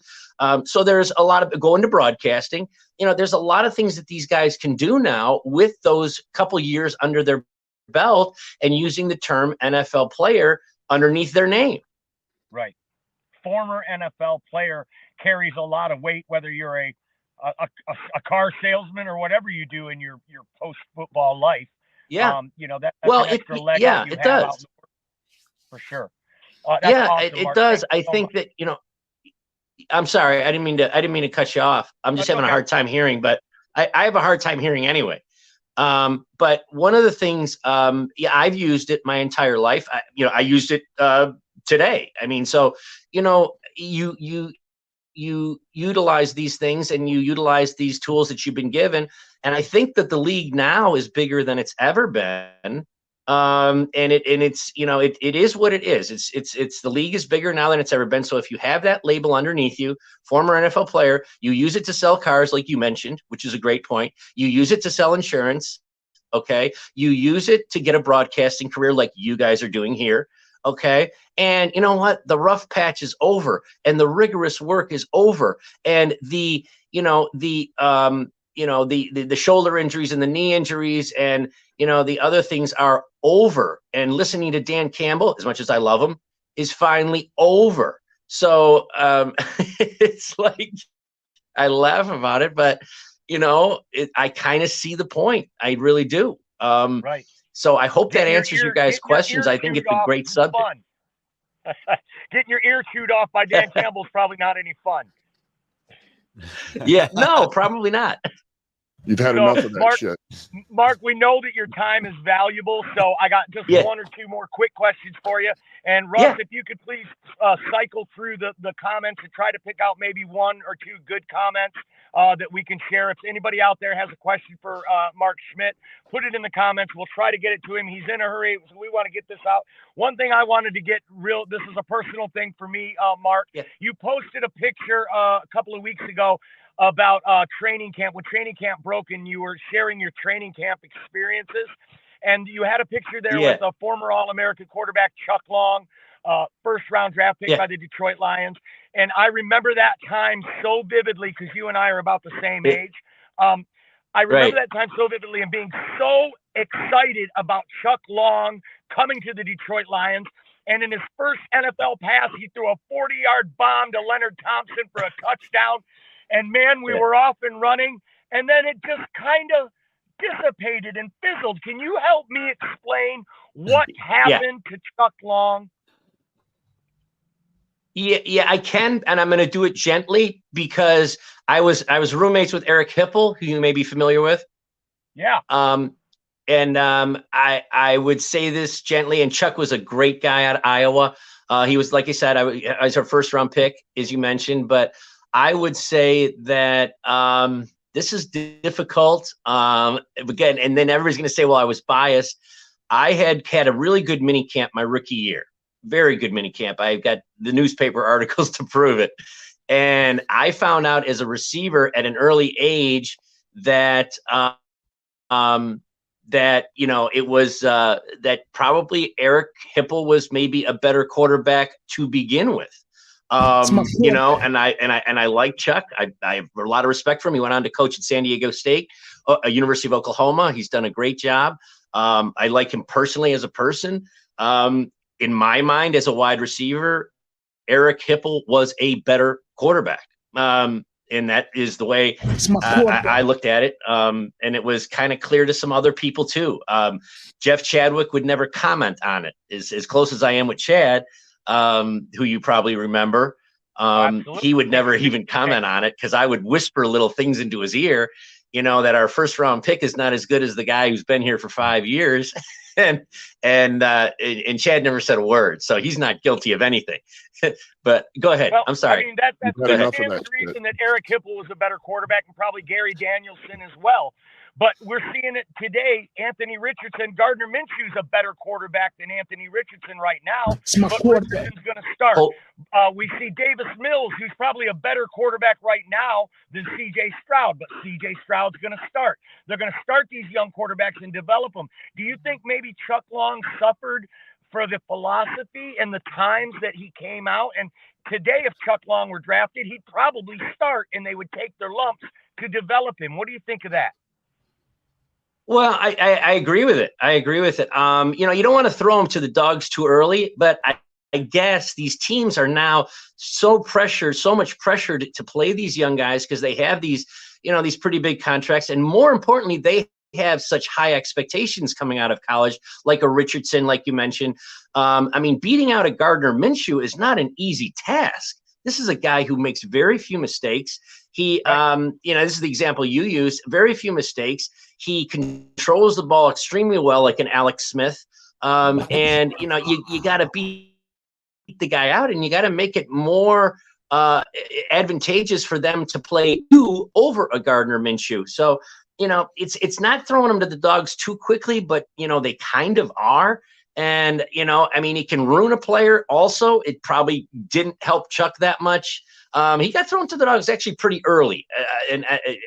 So there's a lot of going to broadcasting. There's a lot of things that these guys can do now with those couple years under their belt and using the term NFL player underneath their name. Right. Former NFL player carries a lot of weight, whether you're a car salesman or whatever you do in your post football life. Yeah. That's an extra leg that you it have does. For sure. Yeah, awesome, it Mark. does. Thank you I think that, I'm sorry. I didn't mean to cut you off. I'm just having a hard time hearing, but I have a hard time hearing anyway. But one of the things, I've used it my entire life. I used it today. I mean, so, you utilize these things and you utilize these tools that you've been given. And I think that the league now is bigger than it's ever been. And it's, it is what it is. It's the league is bigger now than it's ever been. So if you have that label underneath you, former NFL player, you use it to sell cars, like you mentioned, which is a great point. You use it to sell insurance. Okay. You use it to get a broadcasting career like you guys are doing here. Okay. And you know what? The rough patch is over and the rigorous work is over. And the shoulder injuries and the knee injuries and, the other things are over. And listening to Dan Campbell, as much as I love him, is finally over. So it's like, I laugh about it, but, I kind of see the point. I really do. Right. So I hope that answers you guys' questions. I think it's a great subject. Getting your ear chewed off by Dan Campbell is probably not any fun. Yeah, no, probably not. You've had enough of that shit. Mark, we know that your time is valuable, so I got just one or two more quick questions for you. And Russ, if you could please cycle through the comments and try to pick out maybe one or two good comments that we can share. If anybody out there has a question for Mark Schmidt, put it in the comments. We'll try to get it to him. He's in a hurry, so we want to get this out. One thing I wanted to get this is a personal thing for me, Mark. Yeah. You posted a picture a couple of weeks ago about training camp. When training camp broke and you were sharing your training camp experiences, and you had a picture there with a former All-American quarterback, Chuck Long, first-round draft pick by the Detroit Lions. And I remember that time so vividly because you and I are about the same age. I remember that time so vividly and being so excited about Chuck Long coming to the Detroit Lions. And in his first NFL pass, he threw a 40-yard bomb to Leonard Thompson for a touchdown. And man, we were off and running, and then it just kind of dissipated and fizzled. Can you help me explain what happened to Chuck Long? Yeah, I can, and I'm going to do it gently because I was roommates with Eric Hipple, who you may be familiar with. Yeah. I would say this gently, and Chuck was a great guy out of Iowa. He was, like I said, I was our first round pick, as you mentioned, but I would say that this is difficult. Again, and then everybody's going to say, well, I was biased. I had a really good mini camp my rookie year. Very good mini camp. I've got the newspaper articles to prove it. And I found out as a receiver at an early age that it was that probably Eric Hipple was maybe a better quarterback to begin with. And I like Chuck. I have a lot of respect for him. He went on to coach at San Diego State, University of Oklahoma. He's done a great job. I like him personally as a person. In my mind, as a wide receiver, Eric Hipple was a better quarterback. And that is the way I looked at it. And it was kind of clear to some other people too. Jeff Chadwick would never comment on it. As close as I am with Chad, who you probably remember, he would never even comment on it because I would whisper little things into his ear. that our first round pick is not as good as the guy who's been here for 5 years. and Chad never said a word, so he's not guilty of anything. But go ahead. Well, I'm sorry. I mean, that's You've had enough of the that reason shit. that Eric Hipple was a better quarterback, and probably Gary Danielson as well. But we're seeing it today. Anthony Richardson, Gardner Minshew's a better quarterback than Anthony Richardson right now. It's my But quarterback. Richardson's going to start. Oh. We see Davis Mills, who's probably a better quarterback right now than C.J. Stroud, but C.J. Stroud's going to start. They're going to start these young quarterbacks and develop them. Do you think maybe Chuck Long suffered for the philosophy and the times that he came out? And today, if Chuck Long were drafted, he'd probably start, and they would take their lumps to develop him. What do you think of that? Well, I agree with it. I agree with it. You don't want to throw them to the dogs too early, but I guess these teams are now so much pressure to play these young guys because they have these pretty big contracts. And more importantly, they have such high expectations coming out of college, like a Richardson, like you mentioned. Beating out a Gardner Minshew is not an easy task. This is a guy who makes very few mistakes. He, this is the example you use, very few mistakes. He controls the ball extremely well, like an Alex Smith. And you got to beat the guy out, and you got to make it more advantageous for them to play you over a Gardner Minshew. So, it's not throwing them to the dogs too quickly, but, they kind of are. And, it can ruin a player also. It probably didn't help Chuck that much. He got thrown to the dogs actually pretty early, and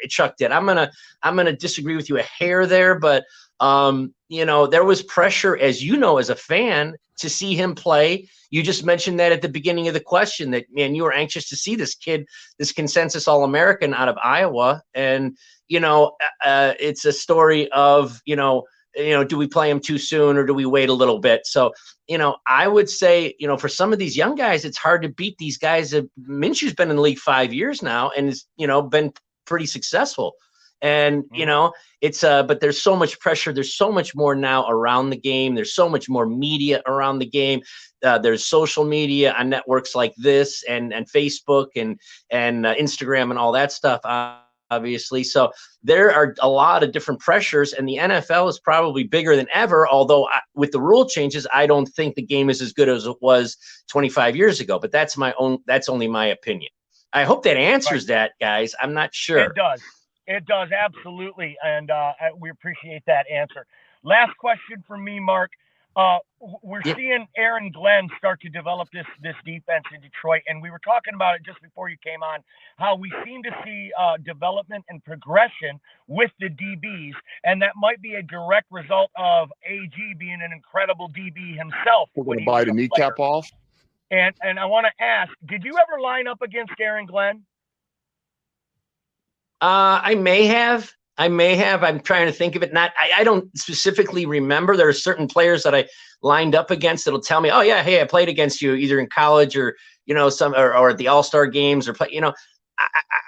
Chuck did. I'm gonna disagree with you a hair there, but there was pressure, as as a fan, to see him play. You just mentioned that at the beginning of the question, that you were anxious to see this kid, this consensus All-American out of Iowa, and it's a story of do we play him too soon or do we wait a little bit? So, I would say, for some of these young guys, it's hard to beat these guys. Minshew's been in the league 5 years now and has, been pretty successful. And, it's but there's so much pressure. There's so much more now around the game. There's so much more media around the game. There's social media on networks like this and Facebook and Instagram and all that stuff. Obviously. So there are a lot of different pressures, and the NFL is probably bigger than ever. Although with the rule changes, I don't think the game is as good as it was 25 years ago, but that's only my opinion. I hope that answers that, guys. I'm not sure. It does. Absolutely. And we appreciate that answer. Last question from me, Mark. We're seeing Aaron Glenn start to develop this defense in Detroit, and we were talking about it just before you came on, how we seem to see development and progression with the DBs, and that might be a direct result of AG being an incredible DB himself. We're going to bite a kneecap off. And I want to ask, did you ever line up against Aaron Glenn? I may have. I'm trying to think of it. I don't specifically remember. There are certain players that I lined up against that'll tell me, oh yeah, hey, I played against you either in college or or at the All-Star games or play.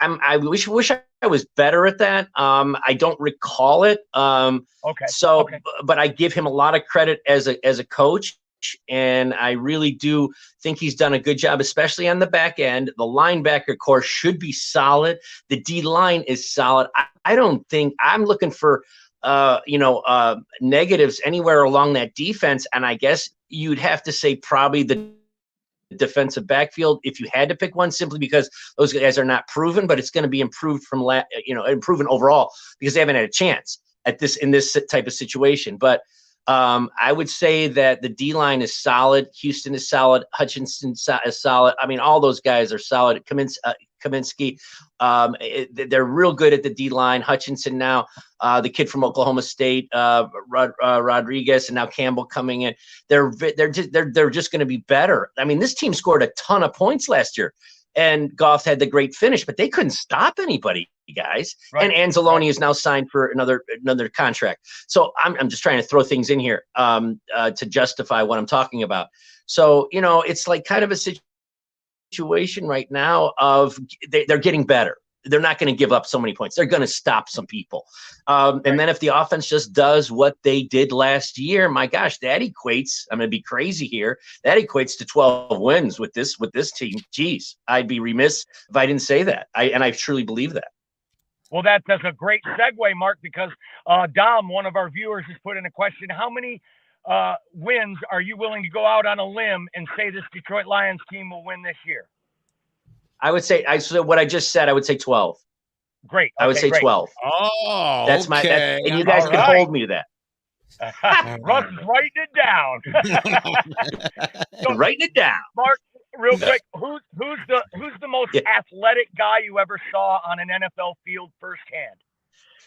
I wish I was better at that. I don't recall it. Okay. So, but I give him a lot of credit as a coach. And I really do think he's done a good job, especially on the back end. The linebacker core should be solid. The D line is solid. I don't think I'm looking for, negatives anywhere along that defense. And I guess you'd have to say probably the defensive backfield if you had to pick one, simply because those guys are not proven, but it's going to be improved from improving overall because they haven't had a chance in this type of situation. But I would say that the D-line is solid. Houston is solid. Hutchinson is solid. I mean, all those guys are solid. Kaminsky, they're real good at the D-line. Hutchinson now, the kid from Oklahoma State, Rodriguez, and now Campbell coming in. They're just going to be better. I mean, this team scored a ton of points last year, and Goff had the great finish, but they couldn't stop anybody, guys. Right. And Anzalone is now signed for another contract. So I'm just trying to throw things in here to justify what I'm talking about. So, it's like kind of a situation right now of they're getting better. They're not going to give up so many points. They're going to stop some people. And then if the offense just does what they did last year, my gosh, that equates, I'm going to be crazy here, that equates to 12 wins with this team. Geez, I'd be remiss if I didn't say that. I truly believe that. Well, that's a great segue, Mark, because Dom, one of our viewers, has put in a question. How many wins are you willing to go out on a limb and say this Detroit Lions team will win this year? I would say, so what I just said, I would say 12. Great. Okay, I would say great. 12. Oh, That's okay. and you guys All can right. hold me to that. Russ is writing it down. So, Writing it down. Mark, real quick, who's the most athletic guy you ever saw on an NFL field firsthand?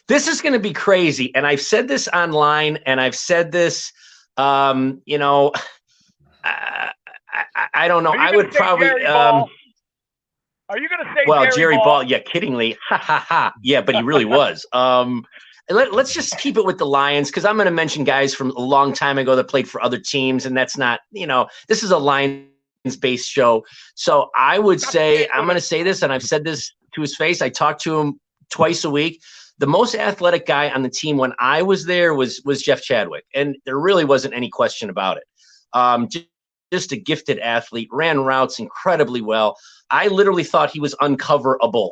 This is going to be crazy, and I've said this online, and I've said this, you know, I don't know. I would probably. Are you going to say well, Jerry Ball? Yeah, kiddingly, ha ha ha. Yeah, but he really was. Let's just keep it with the Lions, because I'm going to mention guys from a long time ago that played for other teams, and that's not, you know, this is a Lions-based show. So I would say, I'm going to say this, and I've said this to his face. I talk to him twice a week. The most athletic guy on the team when I was there was Jeff Chadwick, and there really wasn't any question about it. Just a gifted athlete, ran routes incredibly well. I literally thought he was uncoverable.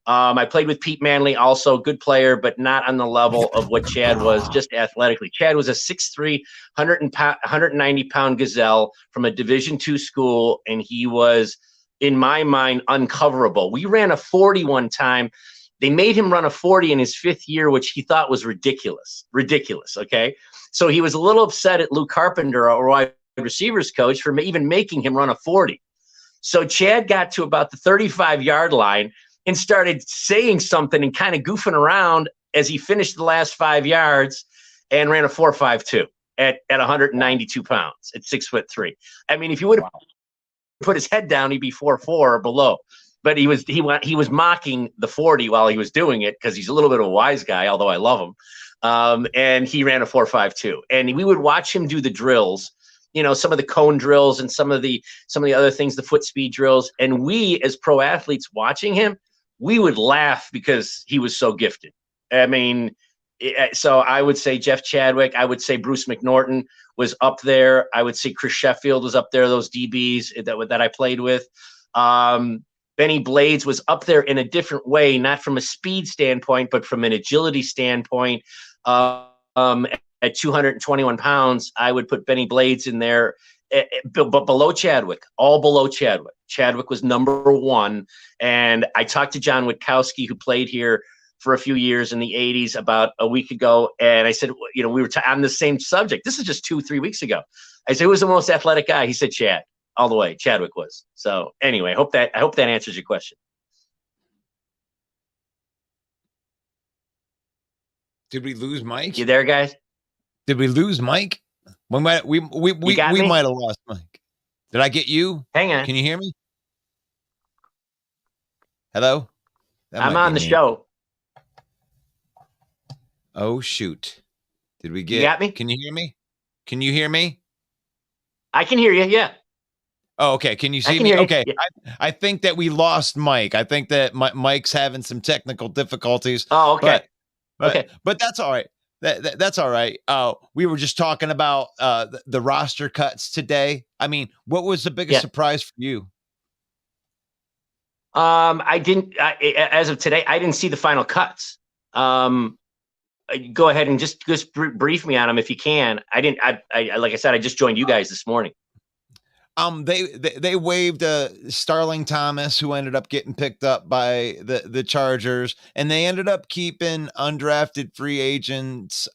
I played with Pete Manley, also good player, but not on the level of what Chad was, just athletically. Chad was a 6'3", 190-pound gazelle from a Division II school, and he was, in my mind, uncoverable. We ran a 40 one time. They made him run a 40 in his 5th year, which he thought was ridiculous. Ridiculous, okay? So he was a little upset at Lou Carpenter, our wide receivers coach, for even making him run a 40. So Chad got to about the 35-yard line and started saying something and kind of goofing around as he finished the last 5 yards and ran a 4.52 at 192 pounds at 6'3". I mean, if you would have put his head down, he'd be 4'4" or below. But he was mocking the 40 while he was doing it, because he's a little bit of a wise guy, although I love him. And he ran a 4.52. And we would watch him do the drills, you know, some of the cone drills and some of the other things, the foot speed drills. And we, as pro athletes watching him, we would laugh because he was so gifted. I mean, so I would say Jeff Chadwick. I would say Bruce McNorton was up there. I would say Chris Sheffield was up there, those DBs that I played with. Benny Blades was up there in a different way, not from a speed standpoint, but from an agility standpoint. At 221 pounds, I would put Benny Blades in there, but below Chadwick, all below Chadwick. Chadwick was number 1. And I talked to John Witkowski, who played here for a few years in the 80s, about a week ago. And I said, you know, we were on the same subject. This is just 2-3 weeks ago. I said, who was the most athletic guy? He said, Chad, all the way. Chadwick was. So anyway, I hope that answers your question. Did we lose Mike? You there, guys? Did we lose Mike? We might have lost Mike. Did I get you? Hang on. Can you hear me? Hello? I'm on the show. Oh shoot. Did we get You got me? Can you hear me? Can you hear me? I can hear you, yeah. Oh, okay. Can you see me? Okay. Yeah. I think that we lost Mike. I think that Mike's having some technical difficulties. Oh, okay. But that's all right. That's all right. We were just talking about the roster cuts today. I mean, what was the biggest surprise for you? As of today, I didn't see the final cuts. Go ahead and just brief me on them if you can. Like I said, I just joined you guys this morning. They waived Starling Thomas, who ended up getting picked up by the Chargers, and they ended up keeping undrafted free agents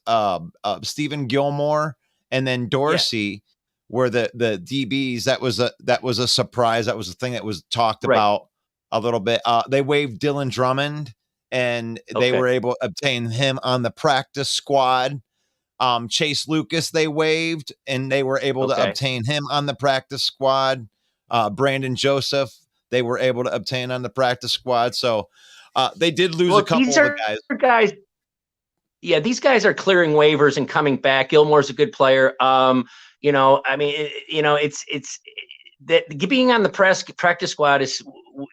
Stephen Gilmore and then Dorsey were the DBs. That was a surprise. That was a thing that was talked about a little bit. They waived Dylan Drummond, and they were able to obtain him on the practice squad. Chase Lucas they waived, and they were able to obtain him on the practice squad. Brandon Joseph they were able to obtain on the practice squad. So they did lose a couple of the guys. Yeah, these guys are clearing waivers and coming back. Gilmore's a good player. You know, I mean, it's that being on the practice squad is,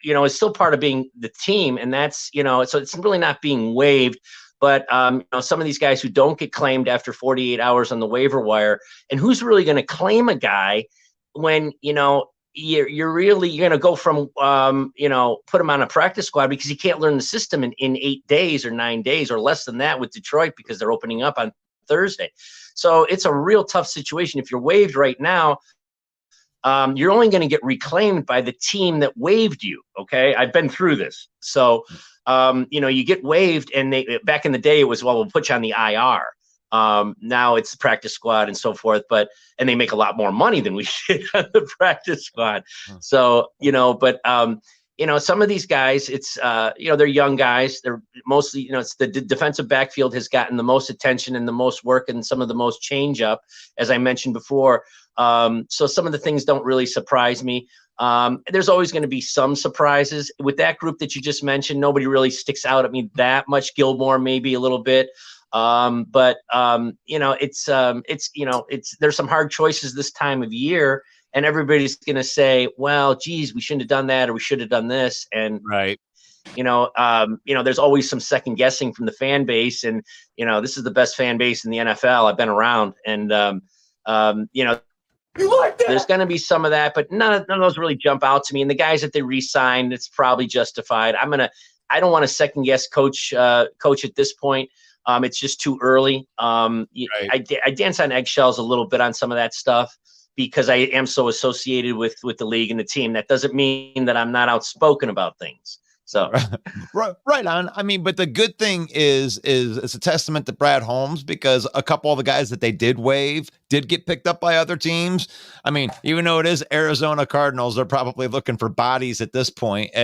you know, is still part of being the team, and that's, you know, so it's really not being waived. But you know, some of these guys who don't get claimed after 48 hours on the waiver wire, and who's really going to claim a guy when, you know, you're going to go from, put him on a practice squad because he can't learn the system in 8 days or 9 days or less than that with Detroit because they're opening up on Thursday. So it's a real tough situation. If you're waived right now, you're only going to get reclaimed by the team that waived you. Okay. I've been through this. So, you get waived, and back in the day it was, well, we'll put you on the IR. Now it's the practice squad and so forth, and they make a lot more money than we did on the practice squad. So, some of these guys, it's, they're young guys. They're mostly, it's the defensive backfield has gotten the most attention and the most work and some of the most change up, as I mentioned before. So some of the things don't really surprise me. There's always going to be some surprises with that group that you just mentioned. Nobody really sticks out at me that much. Gilmore, maybe a little bit. There's some hard choices this time of year, and everybody's going to say, well, geez, we shouldn't have done that, or we should have done this. And, right. There's always some second guessing from the fan base, and, this is the best fan base in the NFL. I've been around, and, there's going to be some of that, but none of those really jump out to me. And the guys that they re-signed, it's probably justified. I don't want to second guess coach at this point. It's just too early. Right. I dance on eggshells a little bit on some of that stuff because I am so associated with the league and the team. That doesn't mean that I'm not outspoken about things. So right on. I mean, but the good thing is it's a testament to Brad Holmes, because a couple of the guys that they did waive did get picked up by other teams. I mean, even though it is Arizona Cardinals, they're probably looking for bodies at this point,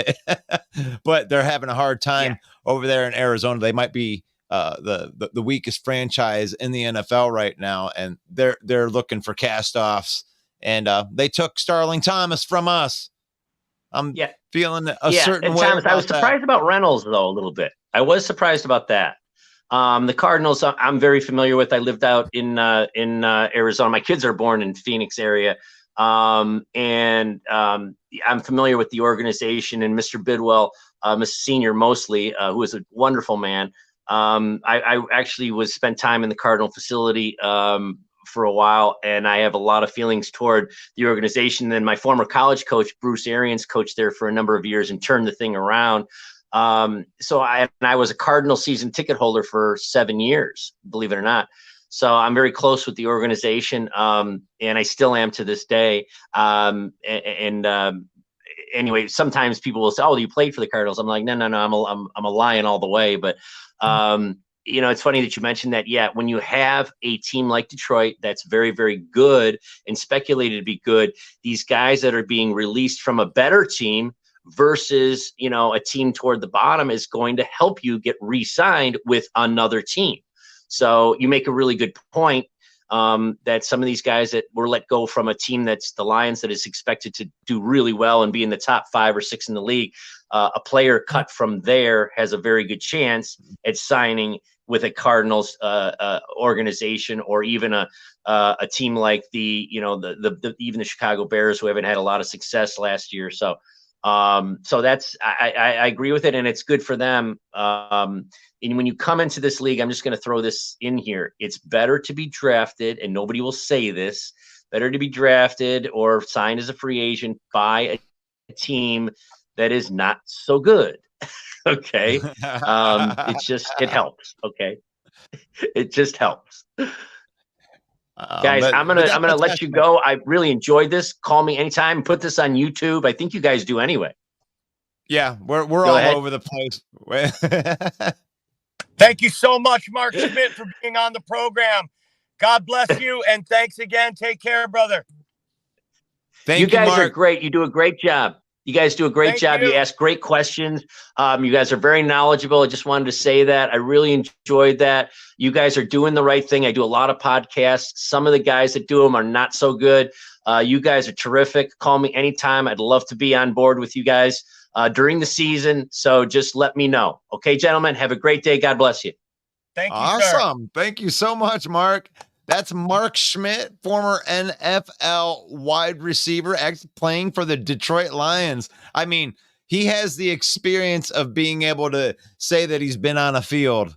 but they're having a hard time over there in Arizona. They might be the weakest franchise in the NFL right now, and they're looking for cast-offs, and they took Starling Thomas from us. I'm feeling a certain way. Thomas, I was surprised about Reynolds, though, a little bit. I was surprised about that. The Cardinals, I'm very familiar with. I lived out in Arizona. My kids are born in Phoenix area, and I'm familiar with the organization and Mr. Bidwell, Mr. Senior mostly, who is a wonderful man. I actually spent time in the Cardinal facility for a while, and I have a lot of feelings toward the organization. And my former college coach, Bruce Arians, coached there for a number of years and turned the thing around. So I was a Cardinal season ticket holder for 7 years, believe it or not. So I'm very close with the organization, and I still am to this day. Anyway, sometimes people will say, "Oh, you played for the Cardinals." I'm like, no, I'm a Lion all the way. But it's funny that you mentioned that. Yeah, when you have a team like Detroit that's very, very good and speculated to be good, these guys that are being released from a better team versus a team toward the bottom is going to help you get re-signed with another team. So you make a really good point. That some of these guys that were let go from a team that's the Lions that is expected to do really well and be in the top 5 or 6 in the league, a player cut from there has a very good chance at signing with a Cardinals organization, or even a team like even the Chicago Bears, who haven't had a lot of success last year. So that's I agree with it, and it's good for them. And when you come into this league, I'm just going to throw this in here. It's better to be drafted, and nobody will say this, better to be drafted or signed as a free agent by a team that is not so good. Okay. It helps. Okay. It just helps. Guys, I'm gonna let you go. I really enjoyed this. Call me anytime. Put this on YouTube. I think you guys do anyway. Yeah, we're all over the place. Thank you so much, Mark Schmidt, for being on the program. God bless you, and thanks again. Take care, brother. Thank you guys are great. You do a great job. You guys do a great job. You ask great questions. You guys are very knowledgeable. I just wanted to say that. I really enjoyed that. You guys are doing the right thing. I do a lot of podcasts. Some of the guys that do them are not so good. You guys are terrific. Call me anytime. I'd love to be on board with you guys during the season. So just let me know. Okay, gentlemen, have a great day. God bless you. Thank you, awesome. Sir. Thank you so much, Mark. That's Mark Schmidt, former NFL wide receiver, playing for the Detroit Lions. I mean, he has the experience of being able to say that he's been on a field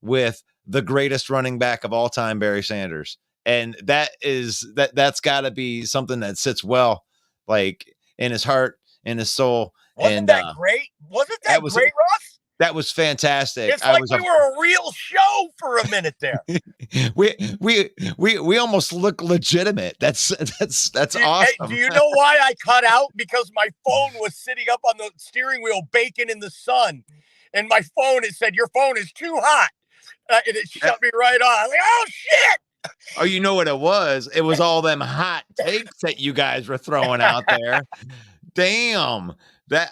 with the greatest running back of all time, Barry Sanders. And that's got to be something that sits well like in his heart, in his soul. Wasn't And that great? Wasn't that was great, Russ? that was fantastic. It's like we were a real show for a minute there. we almost look legitimate. That's awesome. Hey, do you know why I cut out? Because my phone was sitting up on the steering wheel baking in the sun. And my phone, it said, your phone is too hot. And it shut me right on. I was like, oh, shit. Oh, you know what it was? It was all them hot takes that you guys were throwing out there. Damn. But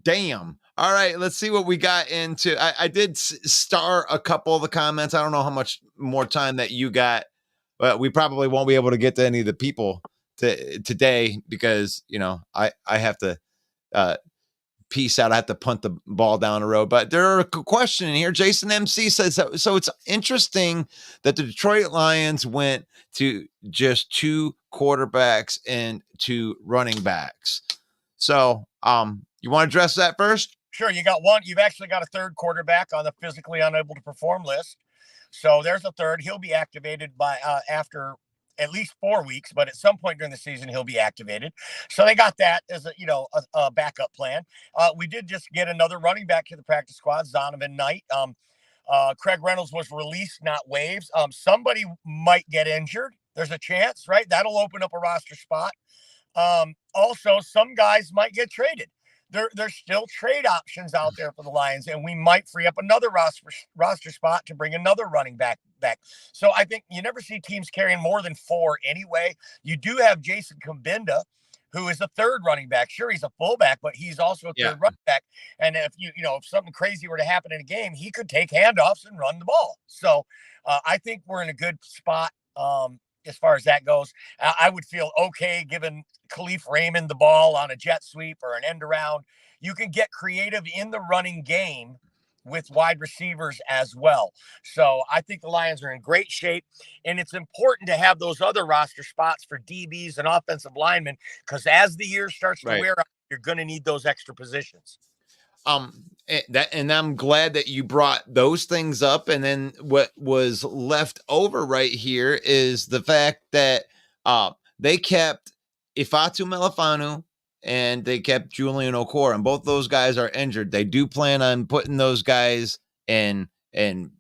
damn. All right, let's see what we got into. I did star a couple of the comments. I don't know how much more time that you got, but we probably won't be able to get to any of the people today because, I have to peace out. I have to punt the ball down the road. But there are a question in here. Jason MC says, so it's interesting that the Detroit Lions went to just 2 quarterbacks and 2 running backs. So you want to address that first? Sure. You got one. You've actually got a third quarterback on the physically unable to perform list. So there's a third. He'll be activated by after at least 4 weeks, but at some point during the season, he'll be activated. So they got that as a backup plan. We did just get another running back to the practice squad, Zonovan Knight. Craig Reynolds was released, not waived. Somebody might get injured. There's a chance, right? That'll open up a roster spot. Also, some guys might get traded. There's still trade options out there for the Lions, and we might free up another roster spot to bring another running back. So I think you never see teams carrying more than 4 anyway. You do have Jason Kabinda, who is a third running back. Sure, he's a fullback, but he's also a third running back. And if if something crazy were to happen in a game, he could take handoffs and run the ball. So I think we're in a good spot as far as that goes. I would feel okay giving Khalif Raymond the ball on a jet sweep or an end around. You can get creative in the running game with wide receivers as well. So I think the Lions are in great shape, and it's important to have those other roster spots for DBs and offensive linemen, because as the year starts to wear out, you're going to need those extra positions. And I'm glad that you brought those things up. And then what was left over right here is the fact that they kept Ifeatu Melifonwu and they kept Julian Okwara, and both those guys are injured. They do plan on putting those guys in and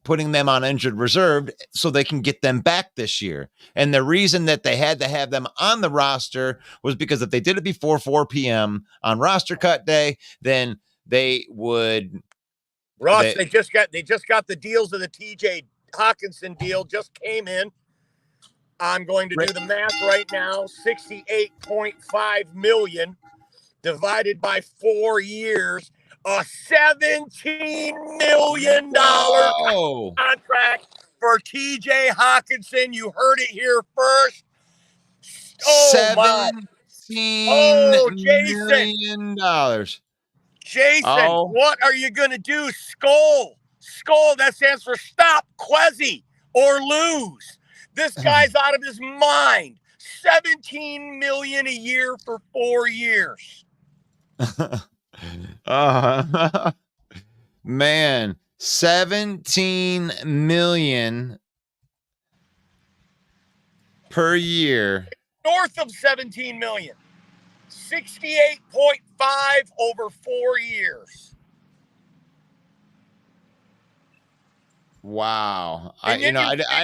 putting them on injured reserve so they can get them back this year. And the reason that they had to have them on the roster was because if they did it before 4 p.m. on roster cut day, then they would. Ross, they just got the deals of the TJ Hawkinson deal just came in. I'm going to do the math right now. 68.5 million divided by 4 years, a $17 million contract for TJ Hawkinson. You heard it here first. $17 million. Jason, what are you going to do? Skull, that stands for stop, Quezzy, or lose. This guy's out of his mind. $17 million a year for 4 years. Man, $17 million per year. North of 17 million. 68.5 over 4 years. Wow. I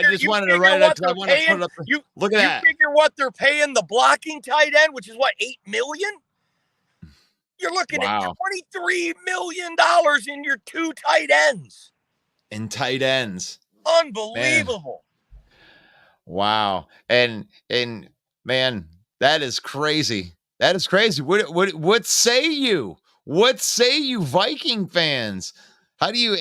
just you wanted to write it up because I want to put it up. Look at that. You figure what they're paying the blocking tight end, which is what, $8 million? You're looking at $23 million in your 2 tight ends. In tight ends. Unbelievable. Man. Wow. And man, that is crazy. That is crazy. What say you? What say you, Viking fans? How do you?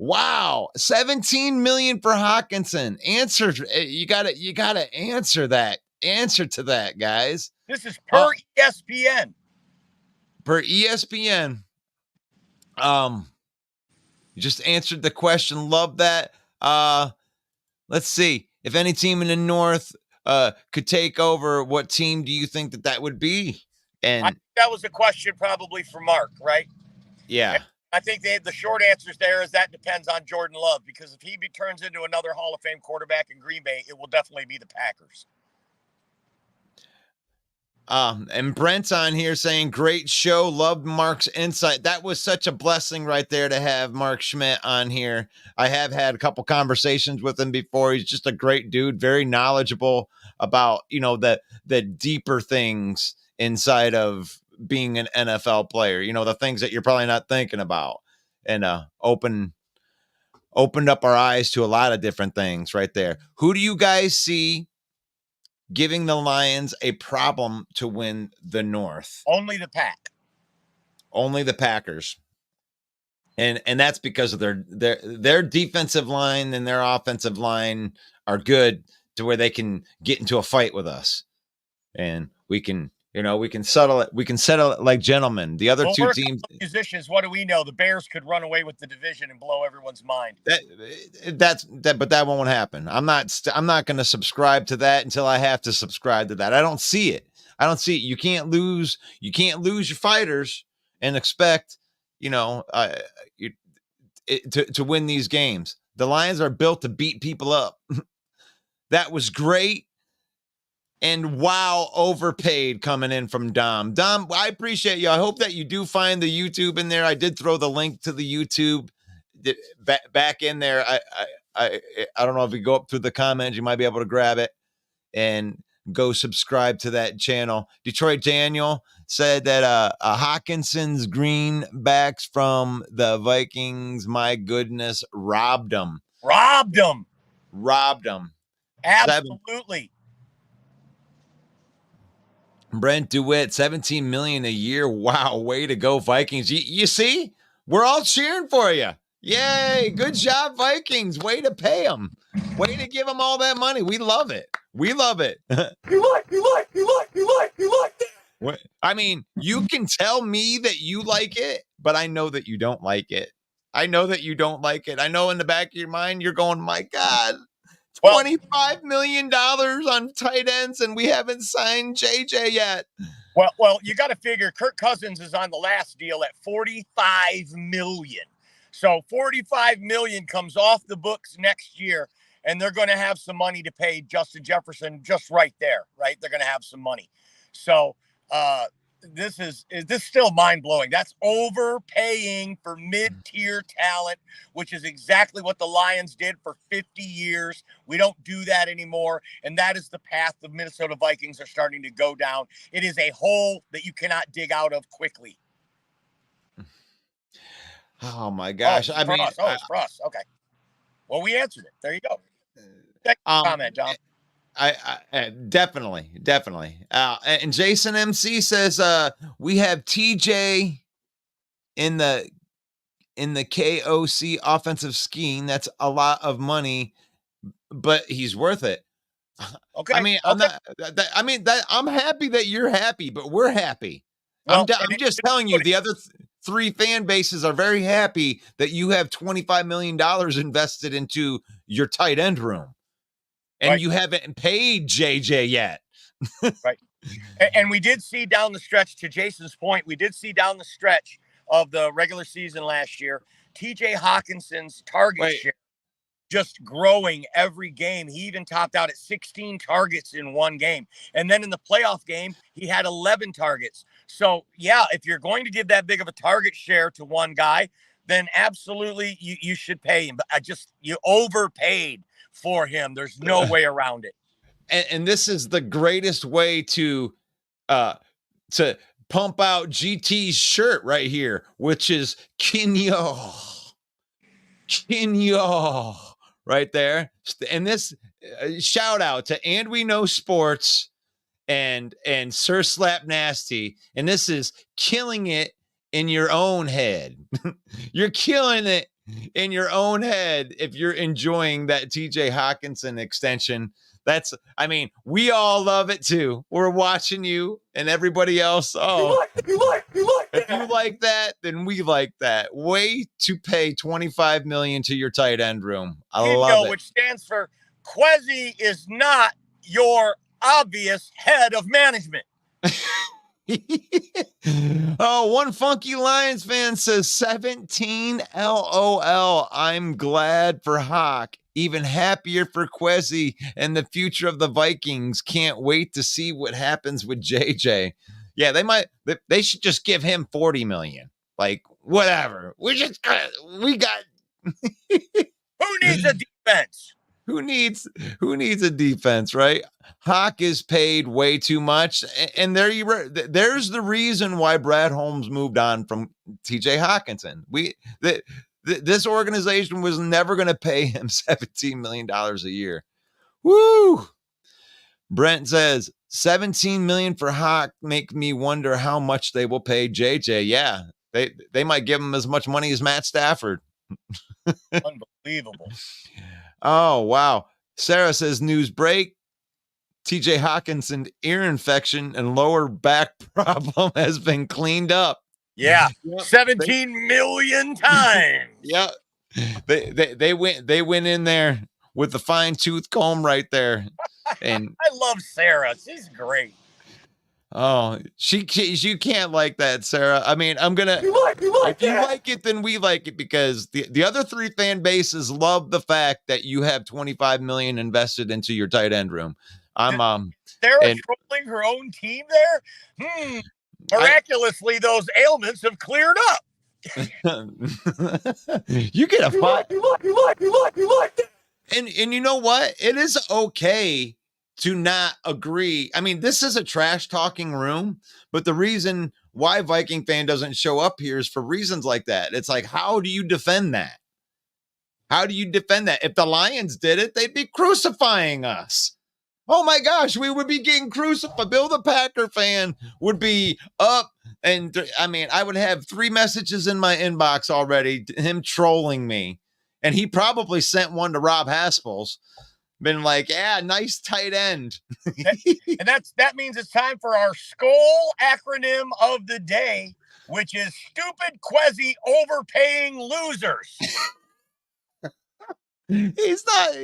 Wow, 17 million for Hawkinson. Answer. You gotta answer that. Answer to that, guys. This is per ESPN. Per ESPN. You just answered the question. Love that. Let's see. If any team in the North could take over, what team do you think that would be? And I think that was a question probably for Mark, right? Yeah. I think the short answers there is that depends on Jordan Love, because if he turns into another Hall of Fame quarterback in Green Bay, it will definitely be the Packers. And Brent's on here saying, great show. Loved Mark's insight. That was such a blessing right there to have Mark Schmidt on here. I have had a couple conversations with him before. He's just a great dude, very knowledgeable about, the deeper things inside of being an NFL player, the things that you're probably not thinking about, and opened up our eyes to a lot of different things right there. Who do you guys see giving the Lions a problem to win the North? Only the Pack. Only the Packers. And that's because of their defensive line and their offensive line are good to where they can get into a fight with us. And we can settle it. We can settle it like gentlemen. The other two teams, musicians, what do we know? The Bears could run away with the division and blow everyone's mind. But that won't happen. I'm not going to subscribe to that until I have to subscribe to that. I don't see it. You can't lose your fighters and expect, to win these games. The Lions are built to beat people up. That was great. And wow, overpaid coming in from Dom. Dom, I appreciate you. I hope that you do find the YouTube in there. I did throw the link to the YouTube back in there. I don't know if you go up through the comments, you might be able to grab it and go subscribe to that channel. Detroit Daniel said that Hawkinson's greenbacks from the Vikings, my goodness, robbed them. Absolutely. Brent DeWitt, $17 million a year. Wow, way to go, Vikings. You see? We're all cheering for you. Yay, good job, Vikings. Way to pay them. Way to give them all that money. We love it. You like that. I mean, you can tell me that you like it, but I know that you don't like it. I know in the back of your mind, you're going, my God. $25 million on tight ends, and we haven't signed JJ yet. Well, you got to figure Kirk Cousins is on the last deal at $45 million. So $45 million comes off the books next year, and they're going to have some money to pay Justin Jefferson just right there, right? They're going to have some money. So this is still mind-blowing. That's overpaying for mid-tier talent, which is exactly what the Lions did for 50 years. We don't do that anymore, and that is the path the Minnesota Vikings are starting to go down. It is a hole that you cannot dig out of quickly. Oh, my gosh. It's for us. Okay. Well, we answered it. There you go. Comment, John. I definitely. And Jason MC says we have TJ in the KOC offensive scheme. That's a lot of money, but he's worth it. Okay. I'm happy that you're happy, but we're happy. Well, I'm just telling you, the other three fan bases are very happy that you have $25 million invested into your tight end room. And you haven't paid JJ yet. Right. And we did see down the stretch, to Jason's point, of the regular season last year, TJ Hawkinson's target share just growing every game. He even topped out at 16 targets in one game. And then in the playoff game, he had 11 targets. So, yeah, if you're going to give that big of a target share to one guy, then absolutely you should pay him. But you overpaid for him. There's no way around it. And this is the greatest way to pump out GT's shirt right here, which is Kinyo right there. And this shout out to And We Know Sports and Sir Slap Nasty. And this is killing it in your own head. You're killing it in your own head if you're enjoying that TJ Hawkinson extension. We all love it too. We're watching you and everybody else. Oh, you like if you like that, then we like that. Way to pay $25 million to your tight end room. I love it. Which stands for Quezzy is not your obvious head of management. Oh, one funky Lions fan says 17 LOL. I'm glad for Hawk. Even happier for Quezzy and the future of the Vikings. Can't wait to see what happens with JJ. Yeah, they should just give him 40 million. Like, whatever. We got Who needs a defense? who needs a defense, right? Hawk is paid way too much, and there's the reason why Brad Holmes moved on from TJ Hawkinson. This organization was never going to pay him $17 million a year. Woo! Brent says 17 million for Hawk make me wonder how much they will pay JJ. Yeah, they might give him as much money as Matt Stafford. Unbelievable. Oh, wow. Sarah says news break. TJ Hawkinson ear infection and lower back problem has been cleaned up. Yeah. Yep. 17 million times. Yeah. They went in there with the fine tooth comb right there. And I love Sarah. She's great. oh, she can't like that, Sarah. I mean, I'm gonna. If you like it, then we like it, because the other three fan bases love the fact that you have 25 million invested into your tight end room. Sarah trolling her own team there. Miraculously, those ailments have cleared up. You get a fight. You like that. And you know what? It is okay to not agree. I mean, this is a trash talking room, but the reason why Viking fan doesn't show up here is for reasons like that. It's like, how do you defend that? How do you defend that? If the Lions did it, they'd be crucifying us. Oh my gosh, we would be getting crucified. Bill the Packer fan would be up. And I mean, I would have 3 messages in my inbox already, him trolling me. And he probably sent one to Rob Haspel's. Been like, yeah, nice tight end. And that means it's time for our Skull acronym of the day, which is stupid Quezzy overpaying losers. He's not.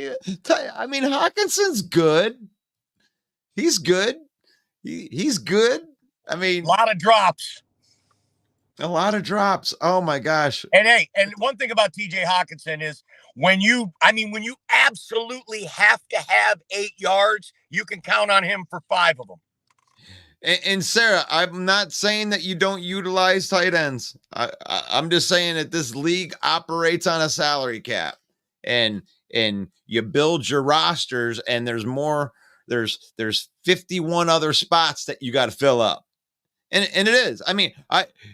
I mean, Hawkinson's good. He's good. He's good. I mean, A lot of drops. Oh my gosh. And hey, and one thing about TJ Hawkinson is when you absolutely have to have 8 yards, you can count on him for 5 of them. And Sarah, I'm not saying that you don't utilize tight ends. I'm just saying that this league operates on a salary cap, and you build your rosters, and there's 51 other spots that you got to fill up. And it is. I mean,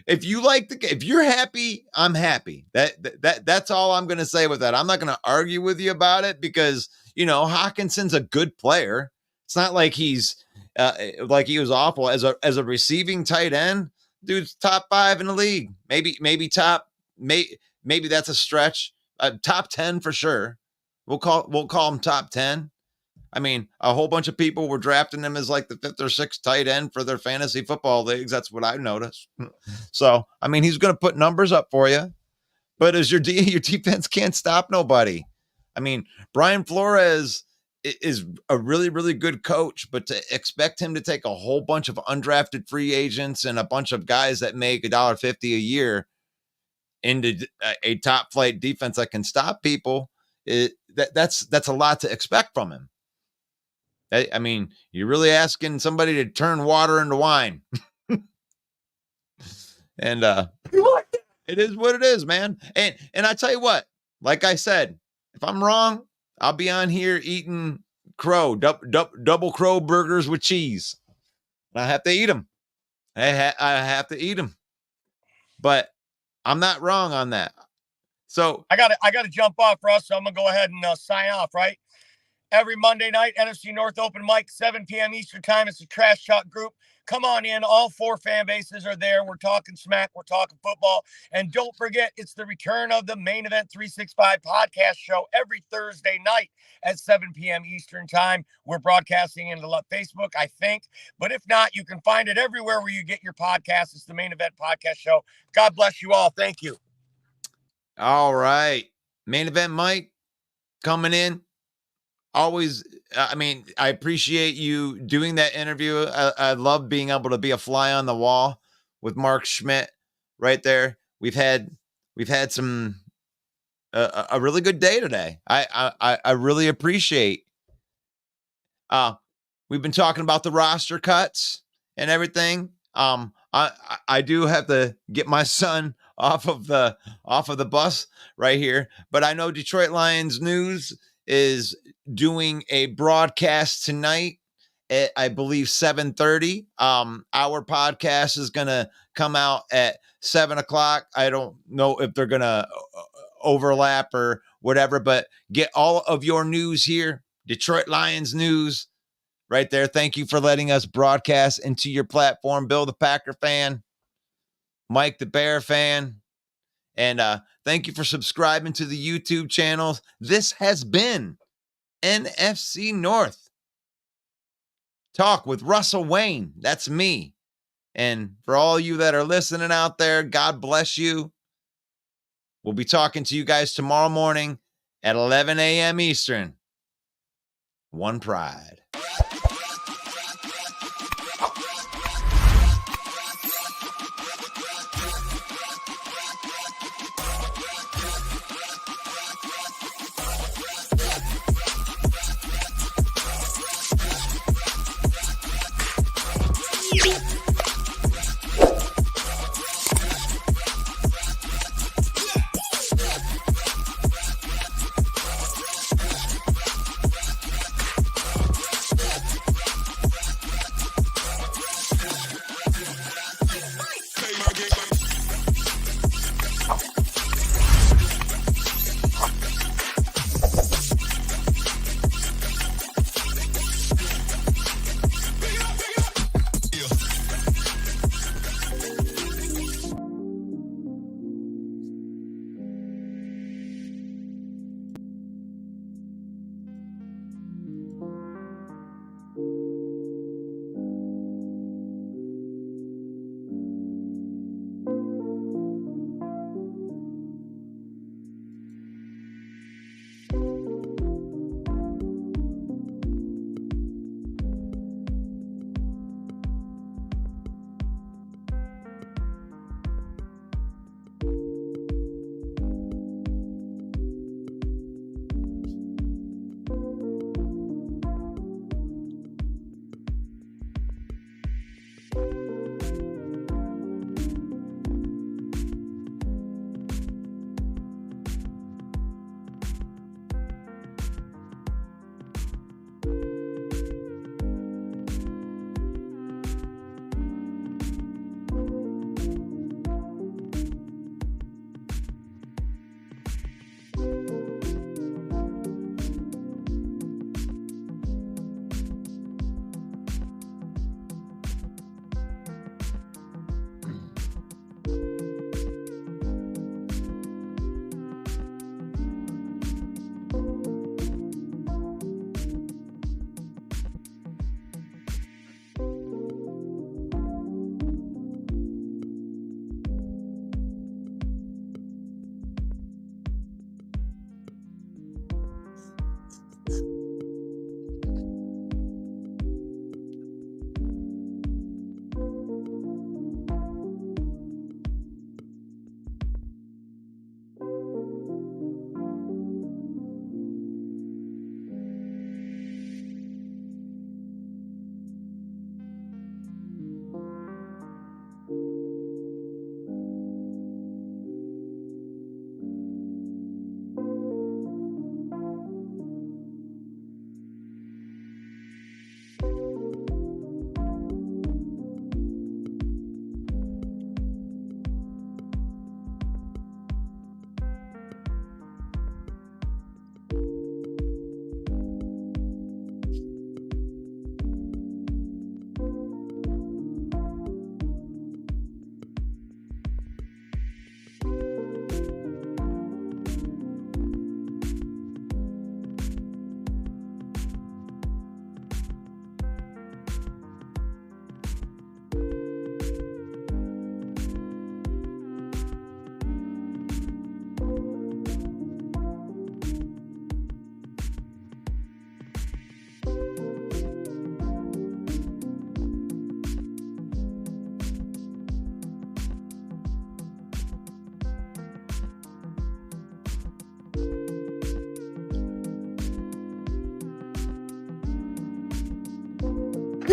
if you're happy, I'm happy. That's all I'm going to say with that. I'm not going to argue with you about it, because, Hawkinson's a good player. It's not like he's like he was awful as a receiving tight end. Dude's top 5 in the league. Maybe that's a stretch. Top 10 for sure. We'll call him top 10. I mean, a whole bunch of people were drafting him as like the 5th or 6th tight end for their fantasy football leagues. That's what I noticed. So, I mean, he's going to put numbers up for you, but as your defense can't stop nobody. I mean, Brian Flores is a really, really good coach, but to expect him to take a whole bunch of undrafted free agents and a bunch of guys that make $1.50 a year into a top flight defense that can stop people, that's a lot to expect from him. I mean, you're really asking somebody to turn water into wine. And it is what it is, man. And I tell you what, like I said, if I'm wrong, I'll be on here eating double crow burgers with cheese. And I have to eat them. I have to eat them. But I'm not wrong on that. So I gotta jump off, Russ. So I'm gonna go ahead and sign off, right? Every Monday night, NFC North open mic, 7 p.m. Eastern time. It's a trash talk group. Come on in. All 4 fan bases are there. We're talking smack. We're talking football. And don't forget, it's the return of the Main Event 365 podcast show every Thursday night at 7 p.m. Eastern time. We're broadcasting into Facebook, I think. But if not, you can find it everywhere where you get your podcasts. It's the Main Event podcast show. God bless you all. Thank you. All right. Main Event Mike coming in. Always, I mean, I appreciate you doing that interview. I love being able to be a fly on the wall with Mark Schmidt right there. We've had some a really good day today. I really appreciate. We've been talking about the roster cuts and everything. I do have to get my son off of the bus right here, but I know Detroit Lions News is doing a broadcast tonight at, I believe, 7:30. Our podcast is gonna come out at 7:00. I don't know if they're gonna overlap or whatever, but get all of your news here. Detroit Lions News right there. Thank you for letting us broadcast into your platform. Bill the Packer fan, Mike the Bear fan, and thank you for subscribing to the YouTube channels. This has been NFC North Talk with Russell Wayne. That's me. And for all you that are listening out there, God bless you. We'll be talking to you guys tomorrow morning at 11 a.m. Eastern. One Pride.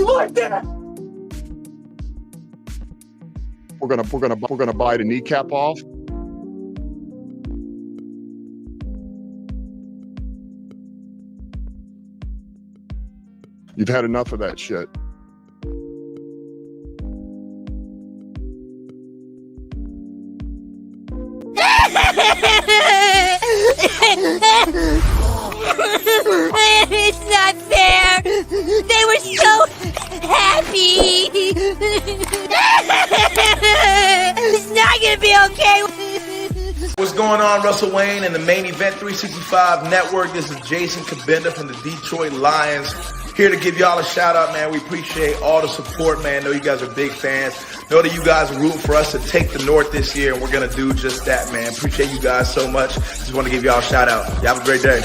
You like that? We're gonna bite a kneecap off. You've had enough of that shit. It's not fair. They were so happy. It's not gonna be okay. What's going on, Russell Wayne and the Main Event 365 Network? This is Jason Kabinda from the Detroit Lions. Here to give y'all a shout out, man. We appreciate all the support, man. Know you guys are big fans. Know that you guys are rooting for us to take the North this year, and we're going to do just that, man. Appreciate you guys so much. Just want to give y'all a shout out. Y'all have a great day.